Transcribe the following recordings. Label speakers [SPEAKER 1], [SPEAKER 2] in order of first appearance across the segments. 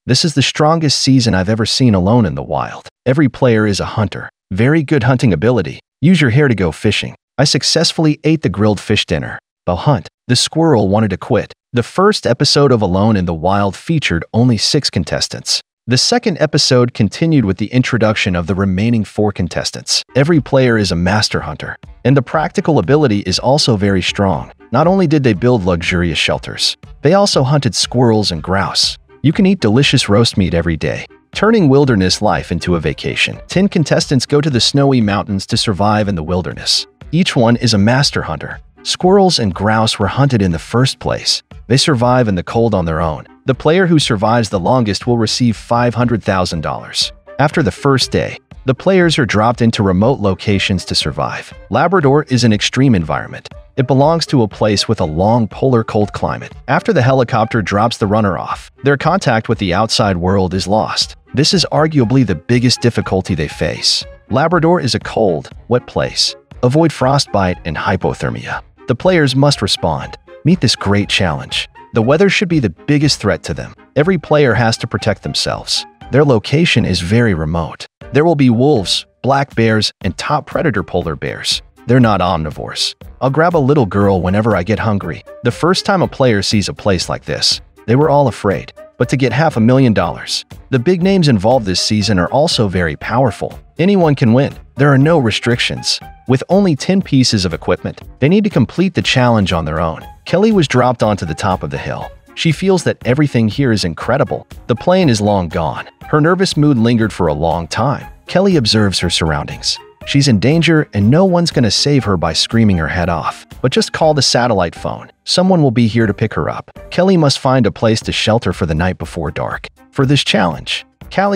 [SPEAKER 1] This is the strongest season I've ever seen alone in the wild. Every player is a hunter. Very good hunting ability. Use your hair to go fishing. I successfully ate the grilled fish dinner. The hunt. The squirrel wanted to quit. The first episode of Alone in the Wild featured only 6 contestants. The second episode continued with the introduction of the remaining 4 contestants. Every player is a master hunter, and the practical ability is also very strong. Not only did they build luxurious shelters, they also hunted squirrels and grouse. You can eat delicious roast meat every day, turning wilderness life into a vacation. 10 contestants go to the snowy mountains to survive in the wilderness. Each one is a master hunter. Squirrels and grouse were hunted in the first place. They survive in the cold on their own. The player who survives the longest will receive $500,000. After the first day, the players are dropped into remote locations to survive. Labrador is an extreme environment. It belongs to a place with a long polar cold climate. After the helicopter drops the runner off, their contact with the outside world is lost. This is arguably the biggest difficulty they face. Labrador is a cold, wet place. Avoid frostbite and hypothermia. The players must respond. Meet this great challenge. The weather should be the biggest threat to them. Every player has to protect themselves. Their location is very remote. There will be wolves, black bears, and top predator polar bears. They're not omnivores. I'll grab a little girl whenever I get hungry. The first time a player sees a place like this, they were all afraid. But to get $500,000, the big names involved this season are also very powerful. Anyone can win. There are no restrictions. With only 10 pieces of equipment, they need to complete the challenge on their own. Kelly was dropped onto the top of the hill. She feels that everything here is incredible. The plane is long gone. Her nervous mood lingered for a long time. Kelly observes her surroundings. She's in danger and no one's gonna save her by screaming her head off. But just call the satellite phone. Someone will be here to pick her up. Kelly must find a place to shelter for the night before dark. For this challenge,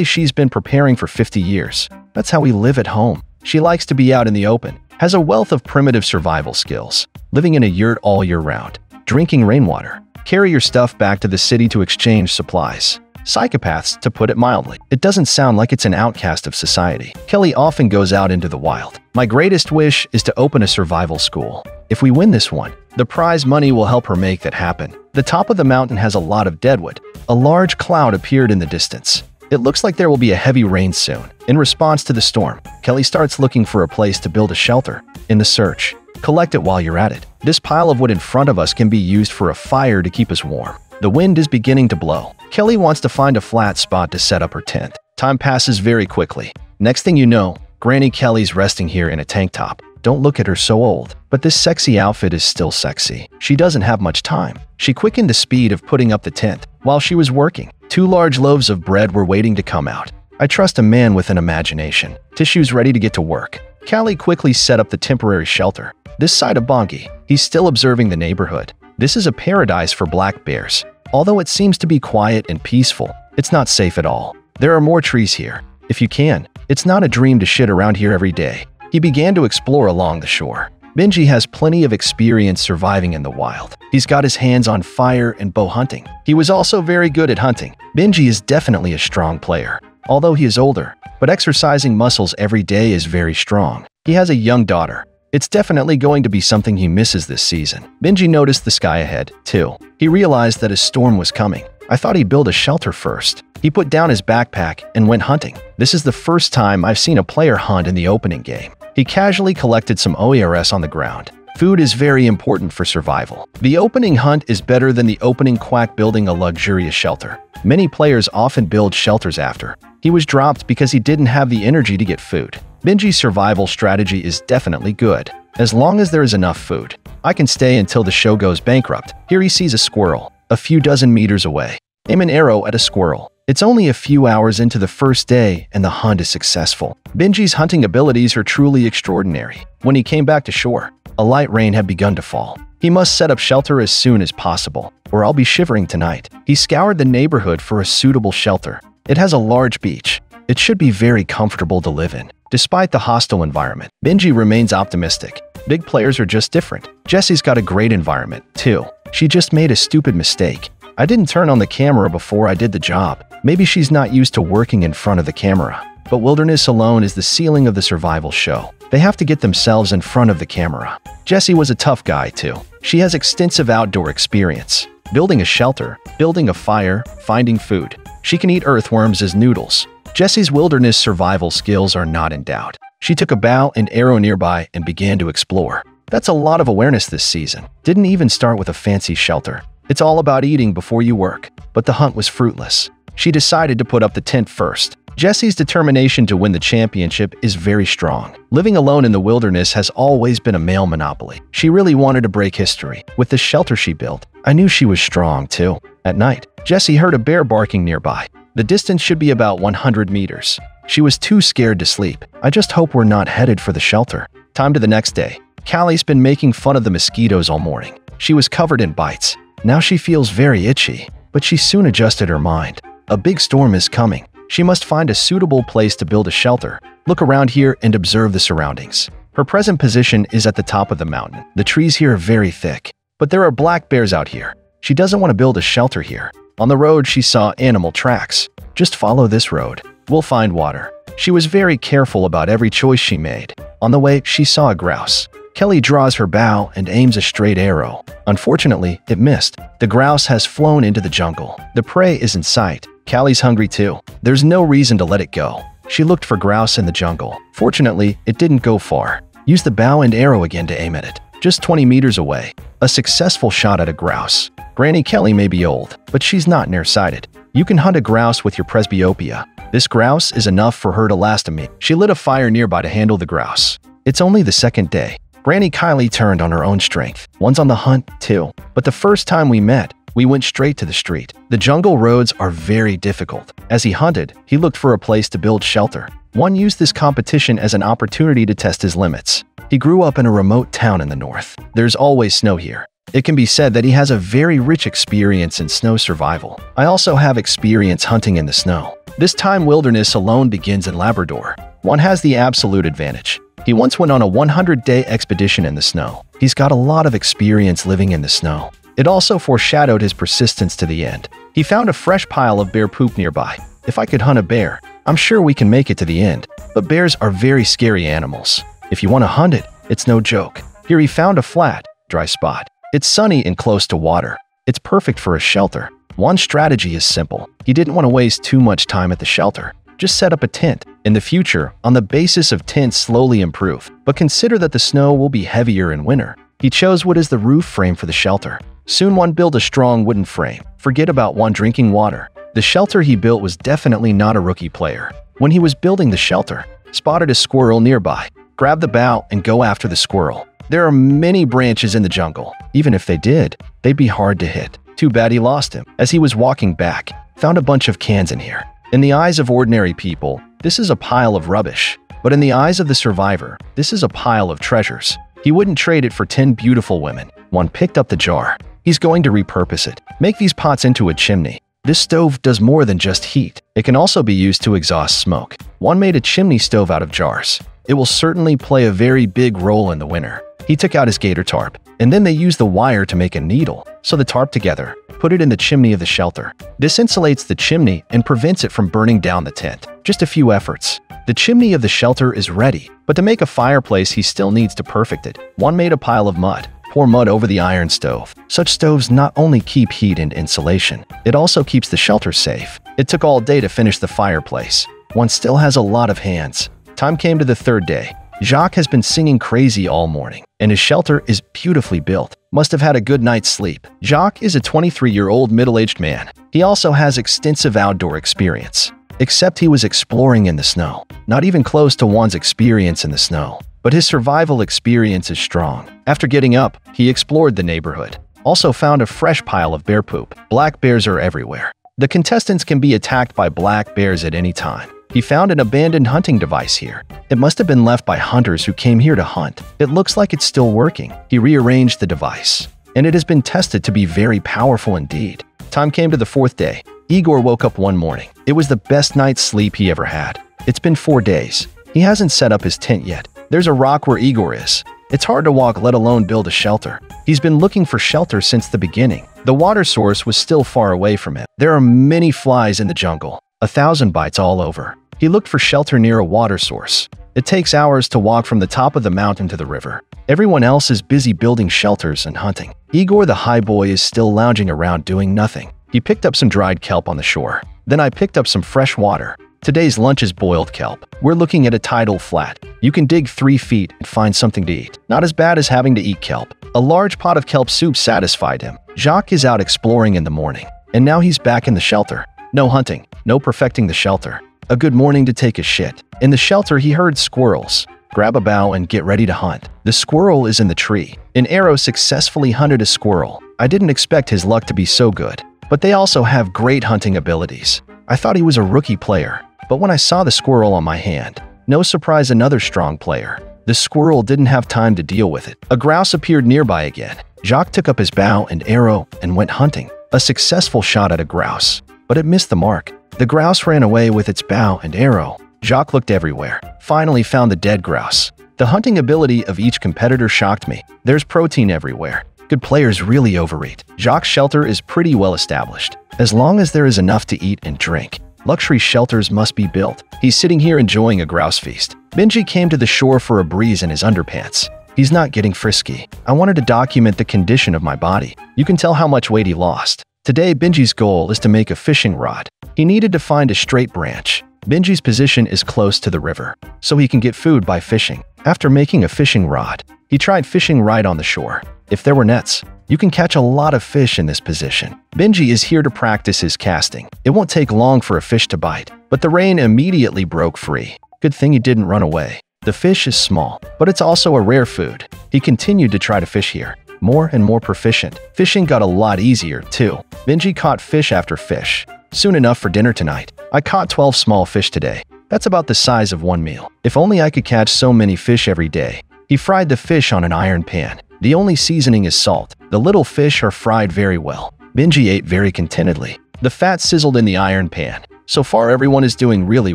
[SPEAKER 1] she's been preparing for 50 years. That's how we live at home. She likes to be out in the open, has a wealth of primitive survival skills, living in a yurt all year round, drinking rainwater, carry your stuff back to the city to exchange supplies. Psychopaths, to put it mildly. It doesn't sound like it's an outcast of society. Kelly often goes out into the wild. My greatest wish is to open a survival school. If we win this one, the prize money will help her make that happen. The top of the mountain has a lot of deadwood. A large cloud appeared in the distance. It looks like there will be a heavy rain soon. In response to the storm, Kelly starts looking for a place to build a shelter. In the search, collect it while you're at it. This pile of wood in front of us can be used for a fire to keep us warm. The wind is beginning to blow. Kelly wants to find a flat spot to set up her tent. Time passes very quickly. Next thing you know, Granny Kelly's resting here in a tank top. Don't look at her so old. But this sexy outfit is still sexy. She doesn't have much time. She quickened the speed of putting up the tent. While she was working, 2 large loaves of bread were waiting to come out. I trust a man with an imagination. Tissues ready to get to work. Callie quickly set up the temporary shelter. This side of Bongi, he's still observing the neighborhood. This is a paradise for black bears. Although it seems to be quiet and peaceful, it's not safe at all. There are more trees here. If you can, it's not a dream to shit around here every day. He began to explore along the shore. Benji has plenty of experience surviving in the wild. He's got his hands on fire and bow hunting. He was also very good at hunting. Benji is definitely a strong player, although he is older, but exercising muscles every day is very strong. He has a young daughter. It's definitely going to be something he misses this season. Benji noticed the sky ahead, too. He realized that a storm was coming. I thought he'd build a shelter first. He put down his backpack and went hunting. This is the first time I've seen a player hunt in the opening game. He casually collected some OERS on the ground. Food is very important for survival. The opening hunt is better than the opening quack building a luxurious shelter. Many players often build shelters after. He was dropped because he didn't have the energy to get food. Benji's survival strategy is definitely good. As long as there is enough food, I can stay until the show goes bankrupt. Here he sees a squirrel, a few dozen meters away. Aim an arrow at a squirrel. It's only a few hours into the first day and the hunt is successful. Benji's hunting abilities are truly extraordinary. When he came back to shore, a light rain had begun to fall. He must set up shelter as soon as possible, or I'll be shivering tonight. He scoured the neighborhood for a suitable shelter. It has a large beach. It should be very comfortable to live in. Despite the hostile environment, Benji remains optimistic. Big players are just different. Jessie's got a great environment, too. She just made a stupid mistake. I didn't turn on the camera before I did the job. Maybe she's not used to working in front of the camera. But Wilderness alone is the ceiling of the survival show. They have to get themselves in front of the camera. Jessie was a tough guy, too. She has extensive outdoor experience. Building a shelter, building a fire, finding food. She can eat earthworms as noodles. Jessie's wilderness survival skills are not in doubt. She took a bow and arrow nearby and began to explore. That's a lot of awareness this season. Didn't even start with a fancy shelter. It's all about eating before you work. But the hunt was fruitless. She decided to put up the tent first. Jessie's determination to win the championship is very strong. Living alone in the wilderness has always been a male monopoly. She really wanted to break history. With the shelter she built, I knew she was strong too. At night, Jessie heard a bear barking nearby. The distance should be about 100 meters. She was too scared to sleep. I just hope we're not headed for the shelter. Time to the next day. Callie's been making fun of the mosquitoes all morning. She was covered in bites. Now she feels very itchy, but she soon adjusted her mind. A big storm is coming. She must find a suitable place to build a shelter. Look around here and observe the surroundings. Her present position is at the top of the mountain. The trees here are very thick, but there are black bears out here. She doesn't want to build a shelter here. On the road, she saw animal tracks. Just follow this road. We'll find water. She was very careful about every choice she made. On the way, she saw a grouse. Kelly draws her bow and aims a straight arrow. Unfortunately, it missed. The grouse has flown into the jungle. The prey is in sight. Callie's hungry too. There's no reason to let it go. She looked for grouse in the jungle. Fortunately, it didn't go far. Use the bow and arrow again to aim at it. Just 20 meters away. A successful shot at a grouse. Granny Kelly may be old, but she's not nearsighted. You can hunt a grouse with your presbyopia. This grouse is enough for her to last a minute. She lit a fire nearby to handle the grouse. It's only the second day. Granny Kylie turned on her own strength. One's on the hunt, too. But the first time we met, we went straight to the street. The jungle roads are very difficult. As he hunted, he looked for a place to build shelter. One used this competition as an opportunity to test his limits. He grew up in a remote town in the north. There's always snow here. It can be said that he has a very rich experience in snow survival. I also have experience hunting in the snow. This time wilderness alone begins in Labrador. One has the absolute advantage. He once went on a 100-day expedition in the snow. He's got a lot of experience living in the snow. It also foreshadowed his persistence to the end. He found a fresh pile of bear poop nearby. If I could hunt a bear, I'm sure we can make it to the end. But bears are very scary animals. If you want to hunt it, it's no joke. Here he found a flat, dry spot. It's sunny and close to water. It's perfect for a shelter. One strategy is simple. He didn't want to waste too much time at the shelter. Just set up a tent. In the future, on the basis of tents slowly improve, but consider that the snow will be heavier in winter. He chose wood as the roof frame for the shelter. Soon one built a strong wooden frame. Forget about one drinking water. The shelter he built was definitely not a rookie player. When he was building the shelter, spotted a squirrel nearby. Grab the bow and go after the squirrel. There are many branches in the jungle. Even if they did, they'd be hard to hit. Too bad he lost him. As he was walking back, found a bunch of cans in here. In the eyes of ordinary people, this is a pile of rubbish. But in the eyes of the survivor, this is a pile of treasures. He wouldn't trade it for 10 beautiful women. One picked up the jar. He's going to repurpose it. Make these pots into a chimney. This stove does more than just heat. It can also be used to exhaust smoke. One made a chimney stove out of jars. It will certainly play a very big role in the winter. He took out his gator tarp, and then they used the wire to make a needle. So the tarp together, put it in the chimney of the shelter. This insulates the chimney and prevents it from burning down the tent. Just a few efforts. The chimney of the shelter is ready, but to make a fireplace he still needs to perfect it. One made a pile of mud. Pour mud over the iron stove. Such stoves not only keep heat and insulation, it also keeps the shelter safe. It took all day to finish the fireplace. One still has a lot of hands. Time came to the third day. Jacques has been singing crazy all morning, and his shelter is beautifully built. Must have had a good night's sleep. Jacques is a 23-year-old middle-aged man. He also has extensive outdoor experience. Except he was exploring in the snow. Not even close to one's experience in the snow. But his survival experience is strong. After getting up, he explored the neighborhood. Also found a fresh pile of bear poop. Black bears are everywhere. The contestants can be attacked by black bears at any time. He found an abandoned hunting device here. It must have been left by hunters who came here to hunt. It looks like it's still working. He rearranged the device, and it has been tested to be very powerful indeed. Time came to the fourth day. Igor woke up one morning. It was the best night's sleep he ever had. It's been 4 days. He hasn't set up his tent yet. There's a rock where Igor is. It's hard to walk, let alone build a shelter. He's been looking for shelter since the beginning. The water source was still far away from him. There are many flies in the jungle. 1,000 bites all over. He looked for shelter near a water source. It takes hours to walk from the top of the mountain to the river. Everyone else is busy building shelters and hunting. Igor the high boy is still lounging around doing nothing. He picked up some dried kelp on the shore. Then I picked up some fresh water. Today's lunch is boiled kelp. We're looking at a tidal flat. You can dig 3 feet and find something to eat. Not as bad as having to eat kelp. A large pot of kelp soup satisfied him. Jacques is out exploring in the morning, and now he's back in the shelter. No hunting, no perfecting the shelter. A good morning to take a shit. In the shelter, he heard squirrels. Grab a bow and get ready to hunt. The squirrel is in the tree. An arrow successfully hunted a squirrel. I didn't expect his luck to be so good, but they also have great hunting abilities. I thought he was a rookie player, but when I saw the squirrel on my hand, no surprise, another strong player. The squirrel didn't have time to deal with it. A grouse appeared nearby again. Jacques took up his bow and arrow and went hunting. A successful shot at a grouse, but it missed the mark. The grouse ran away with its bow and arrow. Jacques looked everywhere, finally found the dead grouse. The hunting ability of each competitor shocked me. There's protein everywhere. Good players really overeat. Jacques' shelter is pretty well established. As long as there is enough to eat and drink, luxury shelters must be built. He's sitting here enjoying a grouse feast. Benji came to the shore for a breeze in his underpants. He's not getting frisky. I wanted to document the condition of my body. You can tell how much weight he lost. Today, Benji's goal is to make a fishing rod. He needed to find a straight branch. Benji's position is close to the river, so he can get food by fishing. After making a fishing rod, he tried fishing right on the shore. If there were nets, you can catch a lot of fish in this position. Benji is here to practice his casting. It won't take long for a fish to bite, but the rain immediately broke free. Good thing he didn't run away. The fish is small, but it's also a rare food. He continued to try to fish here. More and more proficient. Fishing got a lot easier, too. Benji caught fish after fish. Soon enough for dinner tonight. I caught 12 small fish today. That's about the size of one meal. If only I could catch so many fish every day. He fried the fish on an iron pan. The only seasoning is salt. The little fish are fried very well. Benji ate very contentedly. The fat sizzled in the iron pan. So far, everyone is doing really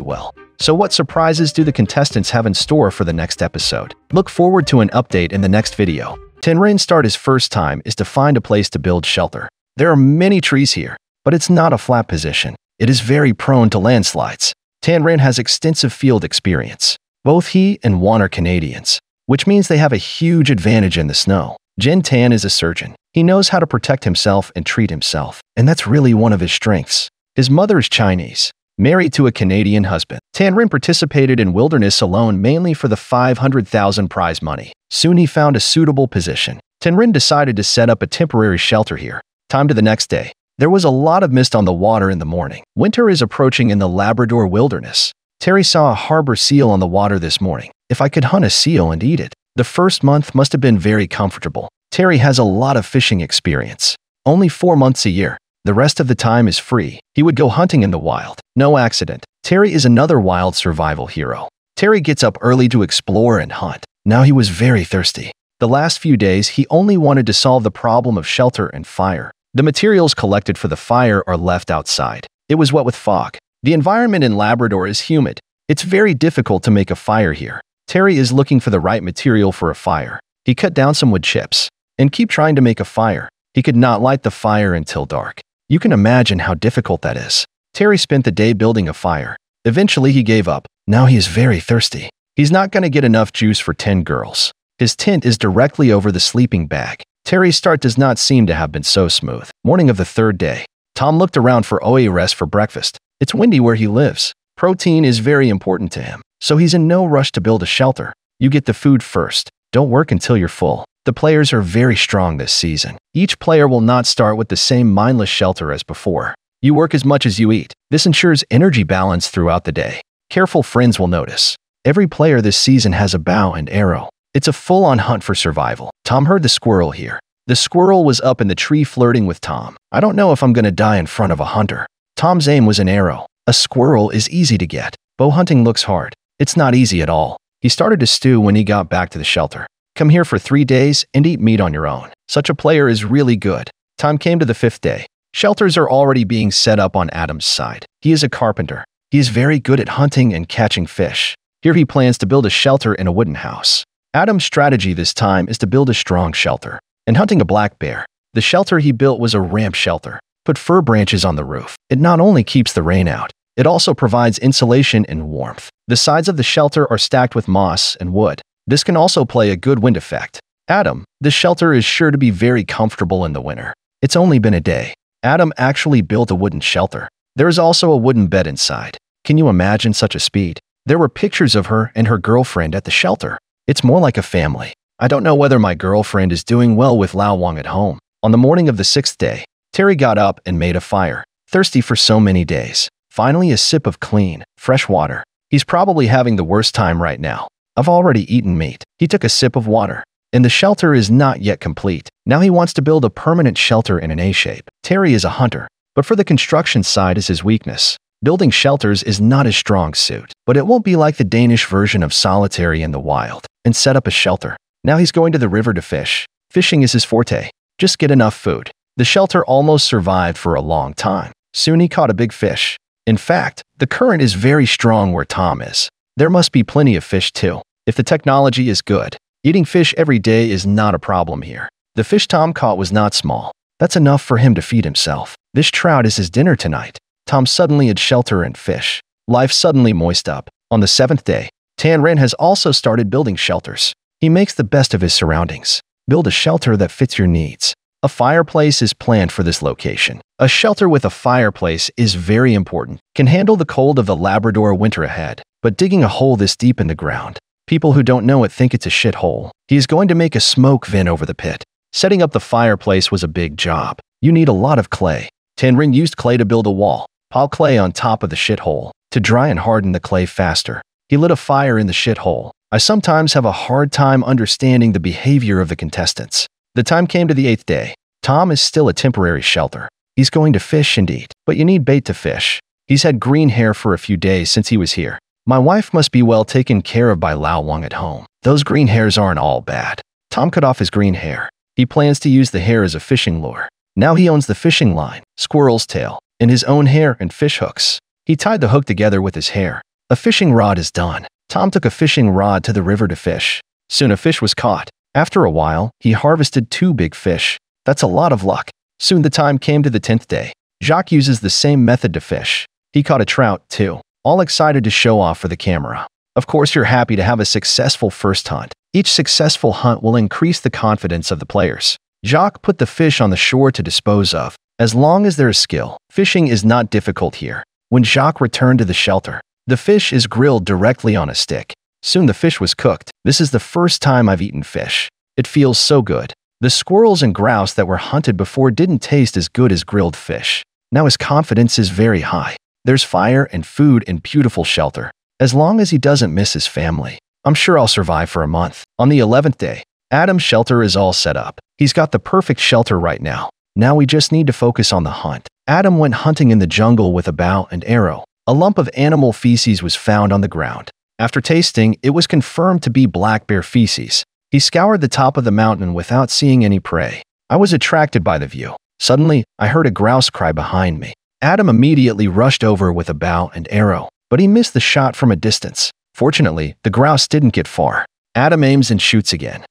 [SPEAKER 1] well. So what surprises do the contestants have in store for the next episode? Look forward to an update in the next video. Tenrain start his first time is to find a place to build shelter. There are many trees here, but it's not a flat position. It is very prone to landslides. Tenrain has extensive field experience. Both he and Juan are Canadians, which means they have a huge advantage in the snow. Jin Tan is a surgeon. He knows how to protect himself and treat himself, and that's really one of his strengths. His mother is Chinese, married to a Canadian husband. Tenrain participated in Wilderness alone mainly for the 500,000 prize money. Soon he found a suitable position. Tenrain decided to set up a temporary shelter here. Time to the next day. There was a lot of mist on the water in the morning. Winter is approaching in the Labrador wilderness. Terry saw a harbor seal on the water this morning. If I could hunt a seal and eat it. The first month must have been very comfortable. Terry has a lot of fishing experience. Only 4 months a year. The rest of the time is free. He would go hunting in the wild. No accident. Terry is another wild survival hero. Terry gets up early to explore and hunt. Now he was very thirsty. The last few days, he only wanted to solve the problem of shelter and fire. The materials collected for the fire are left outside. It was wet with fog. The environment in Labrador is humid. It's very difficult to make a fire here. Terry is looking for the right material for a fire. He cut down some wood chips and keep trying to make a fire. He could not light the fire until dark. You can imagine how difficult that is. Terry spent the day building a fire. Eventually, he gave up. Now he is very thirsty. He's not going to get enough juice for 10 girls. His tent is directly over the sleeping bag. Terry's start does not seem to have been so smooth. Morning of the third day. Tom looked around for OARS for breakfast. It's windy where he lives. Protein is very important to him, so he's in no rush to build a shelter. You get the food first. Don't work until you're full. The players are very strong this season. Each player will not start with the same mindless shelter as before. You work as much as you eat. This ensures energy balance throughout the day. Careful friends will notice. Every player this season has a bow and arrow. It's a full-on hunt for survival. Tom heard the squirrel here. The squirrel was up in the tree flirting with Tom. I don't know if I'm going to die in front of a hunter. Tom's aim was an arrow. A squirrel is easy to get. Bow hunting looks hard. It's not easy at all. He started to stew when he got back to the shelter. Come here for 3 days and eat meat on your own. Such a player is really good. Time came to the 5th day. Shelters are already being set up on Adam's side. He is a carpenter. He is very good at hunting and catching fish. Here he plans to build a shelter in a wooden house. Adam's strategy this time is to build a strong shelter. And hunting a black bear. The shelter he built was a ramp shelter. Put fir branches on the roof. It not only keeps the rain out, it also provides insulation and warmth. The sides of the shelter are stacked with moss and wood. This can also play a good wind effect. Adam, this shelter is sure to be very comfortable in the winter. It's only been a day. Adam actually built a wooden shelter. There is also a wooden bed inside. Can you imagine such a speed? There were pictures of her and her girlfriend at the shelter. It's more like a family. I don't know whether my girlfriend is doing well with Lao Wang at home. On the morning of the 6th day, Terry got up and made a fire. Thirsty for so many days. Finally, a sip of clean, fresh water. He's probably having the worst time right now. I've already eaten meat. He took a sip of water. And the shelter is not yet complete. Now he wants to build a permanent shelter in an A shape. Terry is a hunter, but for the construction side is his weakness. Building shelters is not his strong suit, but it won't be like the Danish version of solitary in the wild and set up a shelter. Now he's going to the river to fish. Fishing is his forte. Just get enough food. The shelter almost survived for a long time. Soon he caught a big fish. In fact, the current is very strong where Tom is. There must be plenty of fish too. If the technology is good, eating fish every day is not a problem here. The fish Tom caught was not small. That's enough for him to feed himself. This trout is his dinner tonight. Tom suddenly had shelter and fish. Life suddenly moist up. On the 7th day, Tan Ren has also started building shelters. He makes the best of his surroundings. Build a shelter that fits your needs. A fireplace is planned for this location. A shelter with a fireplace is very important. Can handle the cold of the Labrador winter ahead. But digging a hole this deep in the ground, people who don't know it think it's a shithole. He is going to make a smoke vent over the pit. Setting up the fireplace was a big job. You need a lot of clay. Tan Ren used clay to build a wall. Pile clay on top of the shithole to dry and harden the clay faster. He lit a fire in the shithole. I sometimes have a hard time understanding the behavior of the contestants. The time came to the 8th day. Tom is still a temporary shelter. He's going to fish and eat, but you need bait to fish. He's had green hair for a few days since he was here. My wife must be well taken care of by Lao Wang at home. Those green hairs aren't all bad. Tom cut off his green hair. He plans to use the hair as a fishing lure. Now he owns the fishing line, squirrel's tail, and his own hair and fish hooks. He tied the hook together with his hair. A fishing rod is done. Tom took a fishing rod to the river to fish. Soon a fish was caught. After a while, he harvested 2 big fish. That's a lot of luck. Soon the time came to the 10th day. Jacques uses the same method to fish. He caught a trout, too, all excited to show off for the camera. Of course, you're happy to have a successful first hunt. Each successful hunt will increase the confidence of the players. Jacques put the fish on the shore to dispose of. As long as there is skill, fishing is not difficult here. When Jacques returned to the shelter, the fish is grilled directly on a stick. Soon the fish was cooked. This is the first time I've eaten fish. It feels so good. The squirrels and grouse that were hunted before didn't taste as good as grilled fish. Now his confidence is very high. There's fire and food and beautiful shelter. As long as he doesn't miss his family, I'm sure I'll survive for a month. On the 11th day, Adam's shelter is all set up. He's got the perfect shelter right now. Now we just need to focus on the hunt. Adam went hunting in the jungle with a bow and arrow. A lump of animal feces was found on the ground. After tasting, it was confirmed to be black bear feces. He scoured the top of the mountain without seeing any prey. I was attracted by the view. Suddenly, I heard a grouse cry behind me. Adam immediately rushed over with a bow and arrow, but he missed the shot from a distance. Fortunately, the grouse didn't get far. Adam aims and shoots again.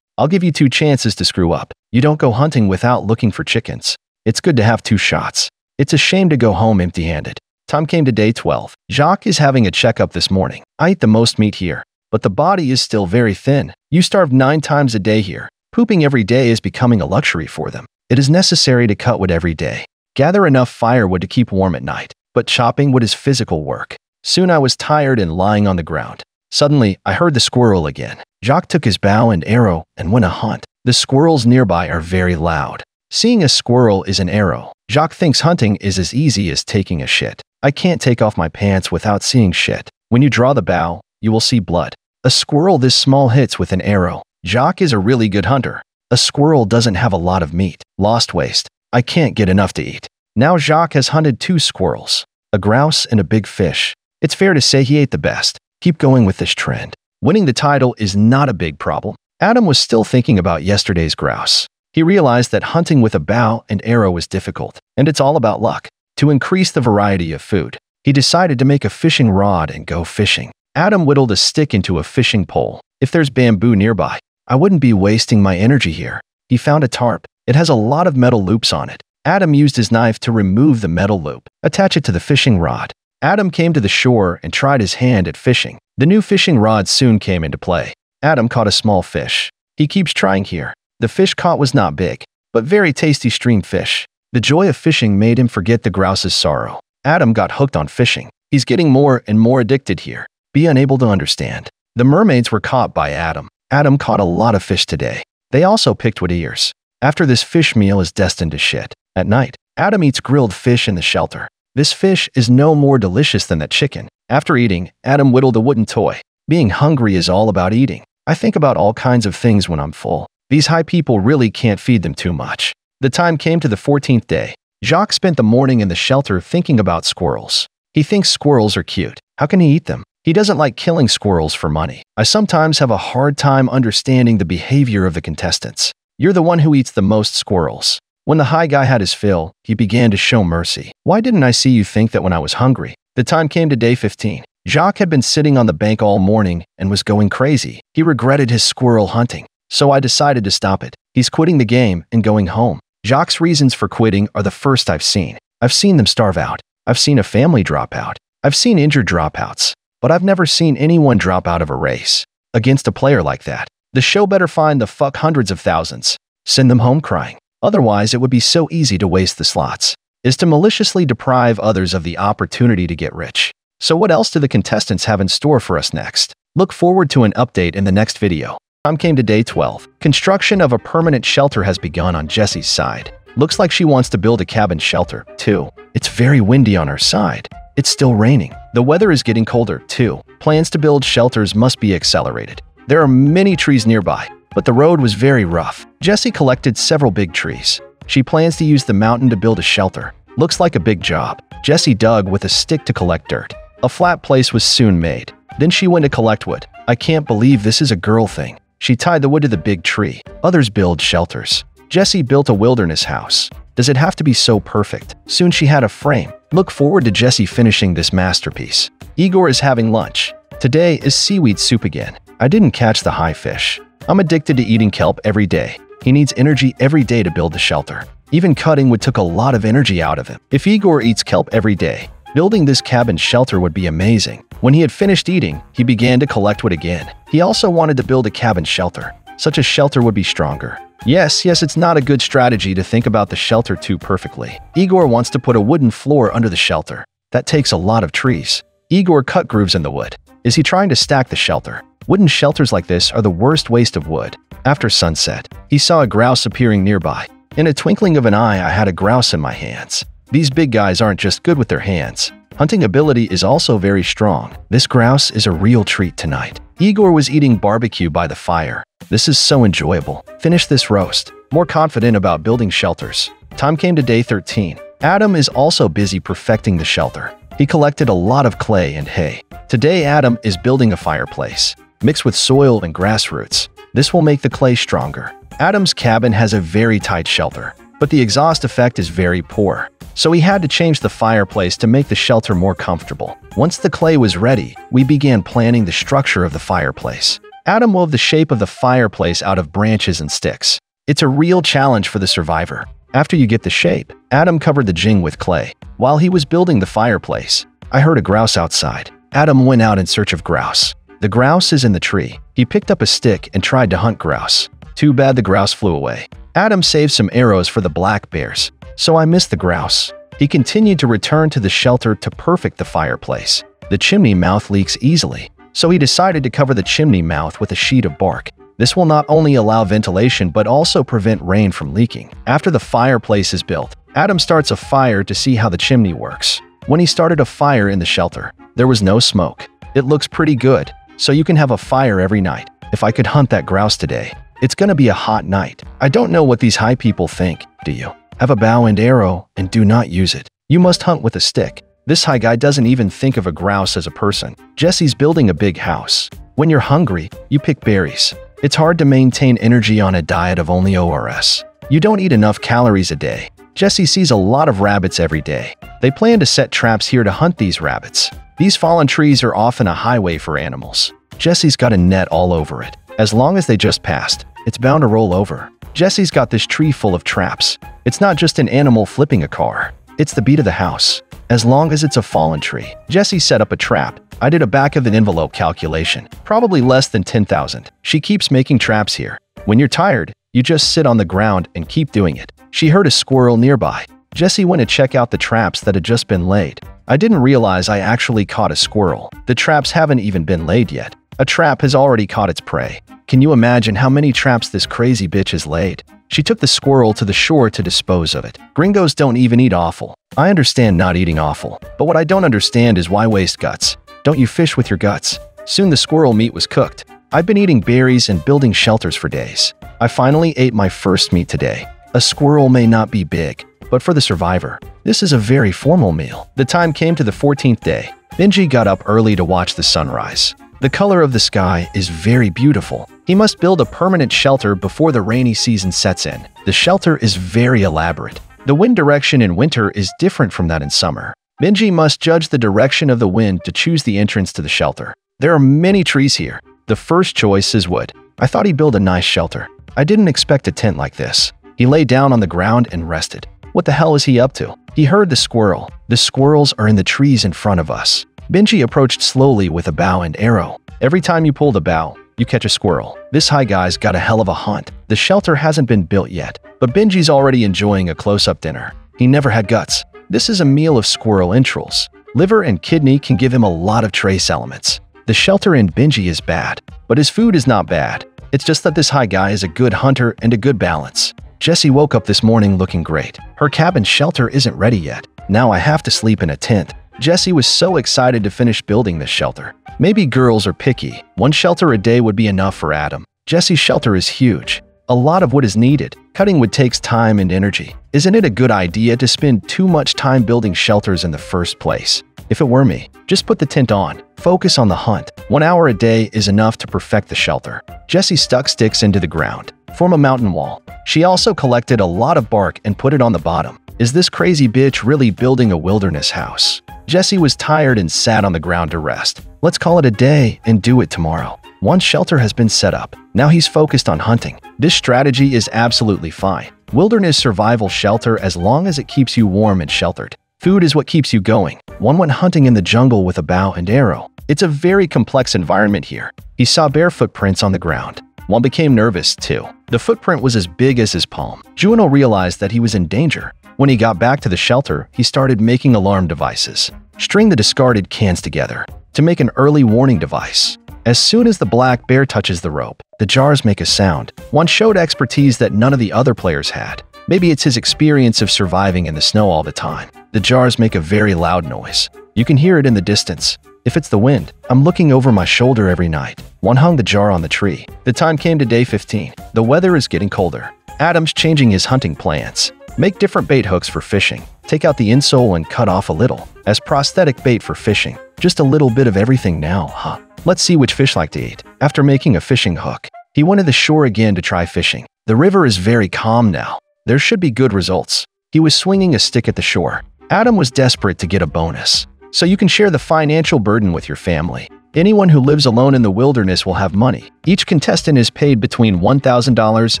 [SPEAKER 1] I'll give you 2 chances to screw up. You don't go hunting without looking for chickens. It's good to have 2 shots. It's a shame to go home empty-handed. Time came to day 12. Jacques is having a checkup this morning. I eat the most meat here, but the body is still very thin. You starve 9 times a day here. Pooping every day is becoming a luxury for them. It is necessary to cut wood every day. Gather enough firewood to keep warm at night, but chopping wood is physical work. Soon I was tired and lying on the ground. Suddenly, I heard the squirrel again. Jacques took his bow and arrow and went a hunt. The squirrels nearby are very loud. Seeing a squirrel is an arrow. Jacques thinks hunting is as easy as taking a shit. I can't take off my pants without seeing shit. When you draw the bow, you will see blood. A squirrel this small hits with an arrow. Jacques is a really good hunter. A squirrel doesn't have a lot of meat. Lost waste. I can't get enough to eat. Now Jacques has hunted 2 squirrels, a grouse and a big fish. It's fair to say he ate the best. Keep going with this trend. Winning the title is not a big problem. Adam was still thinking about yesterday's grouse. He realized that hunting with a bow and arrow was difficult, and it's all about luck. To increase the variety of food, he decided to make a fishing rod and go fishing. Adam whittled a stick into a fishing pole. If there's bamboo nearby, I wouldn't be wasting my energy here. He found a tarp. It has a lot of metal loops on it. Adam used his knife to remove the metal loop, attach it to the fishing rod. Adam came to the shore and tried his hand at fishing. The new fishing rod soon came into play. Adam caught a small fish. He keeps trying here. The fish caught was not big, but very tasty stream fish. The joy of fishing made him forget the grouse's sorrow. Adam got hooked on fishing. He's getting more and more addicted here. Be unable to understand. The mermaids were caught by Adam. Adam caught a lot of fish today. They also picked wood ears. After this fish meal is destined to shit. At night, Adam eats grilled fish in the shelter. This fish is no more delicious than that chicken. After eating, Adam whittled a wooden toy. Being hungry is all about eating. I think about all kinds of things when I'm full. These high people really can't feed them too much. The time came to the 14th day. Jacques spent the morning in the shelter thinking about squirrels. He thinks squirrels are cute. How can he eat them? He doesn't like killing squirrels for money. I sometimes have a hard time understanding the behavior of the contestants. You're the one who eats the most squirrels. When the high guy had his fill, he began to show mercy. Why didn't I see you think that when I was hungry? The time came to day 15. Jacques had been sitting on the bank all morning and was going crazy. He regretted his squirrel hunting. So I decided to stop it. He's quitting the game and going home. Jacques' reasons for quitting are the first I've seen. I've seen them starve out. I've seen a family drop out. I've seen injured dropouts. But I've never seen anyone drop out of a race. Against a player like that, the show better find the fuck hundreds of thousands. Send them home crying. Otherwise, it would be so easy to waste the slots. Is to maliciously deprive others of the opportunity to get rich. So what else do the contestants have in store for us next? Look forward to an update in the next video. Time came to day 12. Construction of a permanent shelter has begun on Jessie's side. Looks like she wants to build a cabin shelter, too. It's very windy on her side. It's still raining. The weather is getting colder, too. Plans to build shelters must be accelerated. There are many trees nearby, but the road was very rough. Jessie collected several big trees. She plans to use the mountain to build a shelter. Looks like a big job. Jessie dug with a stick to collect dirt. A flat place was soon made. Then she went to collect wood. I can't believe this is a girl thing. She tied the wood to the big tree. Others build shelters. Jessie built a wilderness house. Does it have to be so perfect? Soon she had a frame. Look forward to Jessie finishing this masterpiece. Igor is having lunch. Today is seaweed soup again. I didn't catch the high fish. I'm addicted to eating kelp every day. He needs energy every day to build the shelter. Even cutting wood took a lot of energy out of him. If Igor eats kelp every day, building this cabin shelter would be amazing. When he had finished eating, he began to collect wood again. He also wanted to build a cabin shelter. Such a shelter would be stronger. Yes, it's not a good strategy to think about the shelter too perfectly. Igor wants to put a wooden floor under the shelter. That takes a lot of trees. Igor cut grooves in the wood. Is he trying to stack the shelter? Wooden shelters like this are the worst waste of wood. After sunset, he saw a grouse appearing nearby. In a twinkling of an eye, I had a grouse in my hands. These big guys aren't just good with their hands. Hunting ability is also very strong. This grouse is a real treat tonight. Igor was eating barbecue by the fire. This is so enjoyable. Finish this roast. More confident about building shelters. Time came to day 13. Adam is also busy perfecting the shelter. He collected a lot of clay and hay. Today Adam is building a fireplace, mixed with soil and grass roots. This will make the clay stronger. Adam's cabin has a very tight shelter, but the exhaust effect is very poor. So he had to change the fireplace to make the shelter more comfortable. Once the clay was ready, we began planning the structure of the fireplace. Adam wove the shape of the fireplace out of branches and sticks. It's a real challenge for the survivor. After you get the shape, Adam covered the jing with clay. While he was building the fireplace, I heard a grouse outside. Adam went out in search of grouse. The grouse is in the tree. He picked up a stick and tried to hunt grouse. Too bad the grouse flew away. Adam saved some arrows for the black bears, so I missed the grouse. He continued to return to the shelter to perfect the fireplace. The chimney mouth leaks easily, so he decided to cover the chimney mouth with a sheet of bark. This will not only allow ventilation but also prevent rain from leaking. After the fireplace is built, Adam starts a fire to see how the chimney works. When he started a fire in the shelter, there was no smoke. It looks pretty good, so you can have a fire every night. If I could hunt that grouse today, it's gonna be a hot night. I don't know what these high people think, do you? Have a bow and arrow and do not use it. You must hunt with a stick. This high guy doesn't even think of a grouse as a person. Jessie's building a big house. When you're hungry, you pick berries. It's hard to maintain energy on a diet of only ORS. You don't eat enough calories a day. Jessie sees a lot of rabbits every day. They plan to set traps here to hunt these rabbits. These fallen trees are often a highway for animals. Jessie's got a net all over it. As long as they just passed, it's bound to roll over. Jessie's got this tree full of traps. It's not just an animal flipping a car. It's the beat of the house. As long as it's a fallen tree. Jessie set up a trap. I did a back of an envelope calculation. Probably less than 10,000. She keeps making traps here. When you're tired, you just sit on the ground and keep doing it. She heard a squirrel nearby. Jessie went to check out the traps that had just been laid. I didn't realize I actually caught a squirrel. The traps haven't even been laid yet. A trap has already caught its prey. Can you imagine how many traps this crazy bitch has laid? She took the squirrel to the shore to dispose of it. Gringos don't even eat offal. I understand not eating offal, but what I don't understand is why waste guts. Don't you fish with your guts? Soon the squirrel meat was cooked. I've been eating berries and building shelters for days. I finally ate my first meat today. A squirrel may not be big, but for the survivor, this is a very formal meal. The time came to the 14th day. Benji got up early to watch the sunrise. The color of the sky is very beautiful. He must build a permanent shelter before the rainy season sets in. The shelter is very elaborate. The wind direction in winter is different from that in summer. Benji must judge the direction of the wind to choose the entrance to the shelter. There are many trees here. The first choice is wood. I thought he'd build a nice shelter. I didn't expect a tent like this. He lay down on the ground and rested. What the hell is he up to? He heard the squirrel. The squirrels are in the trees in front of us. Benji approached slowly with a bow and arrow. Every time you pull the bow, you catch a squirrel. This high guy's got a hell of a hunt. The shelter hasn't been built yet, but Benji's already enjoying a close-up dinner. He never had guts. This is a meal of squirrel entrails. Liver and kidney can give him a lot of trace elements. The shelter in Benji is bad, but his food is not bad. It's just that this high guy is a good hunter and a good balance. Jessie woke up this morning looking great. Her cabin shelter isn't ready yet. Now I have to sleep in a tent. Jessie was so excited to finish building this shelter. Maybe girls are picky. One shelter a day would be enough for Adam. Jessie's shelter is huge. A lot of wood is needed. Cutting wood takes time and energy. Isn't it a good idea to spend too much time building shelters in the first place? If it were me, just put the tent on. Focus on the hunt. 1 hour a day is enough to perfect the shelter. Jessie stuck sticks into the ground. Form a mountain wall. She also collected a lot of bark and put it on the bottom. Is this crazy bitch really building a wilderness house? Jessie was tired and sat on the ground to rest. Let's call it a day and do it tomorrow. One shelter has been set up. Now he's focused on hunting. This strategy is absolutely fine. Wilderness survival shelter as long as it keeps you warm and sheltered. Food is what keeps you going. One went hunting in the jungle with a bow and arrow. It's a very complex environment here. He saw bare footprints on the ground. One became nervous too. The footprint was as big as his palm. Juno realized that he was in danger. When he got back to the shelter, he started making alarm devices. String the discarded cans together to make an early warning device. As soon as the black bear touches the rope, the jars make a sound. One showed expertise that none of the other players had. Maybe it's his experience of surviving in the snow all the time. The jars make a very loud noise. You can hear it in the distance. If it's the wind, I'm looking over my shoulder every night. One hung the jar on the tree. The time came to day 15. The weather is getting colder. Adam's changing his hunting plans. Make different bait hooks for fishing. Take out the insole and cut off a little. As prosthetic bait for fishing. Just a little bit of everything now, huh? Let's see which fish like to eat. After making a fishing hook, he went to the shore again to try fishing. The river is very calm now. There should be good results. He was swinging a stick at the shore. Adam was desperate to get a bonus. So you can share the financial burden with your family. Anyone who lives alone in the wilderness will have money. Each contestant is paid between $1,000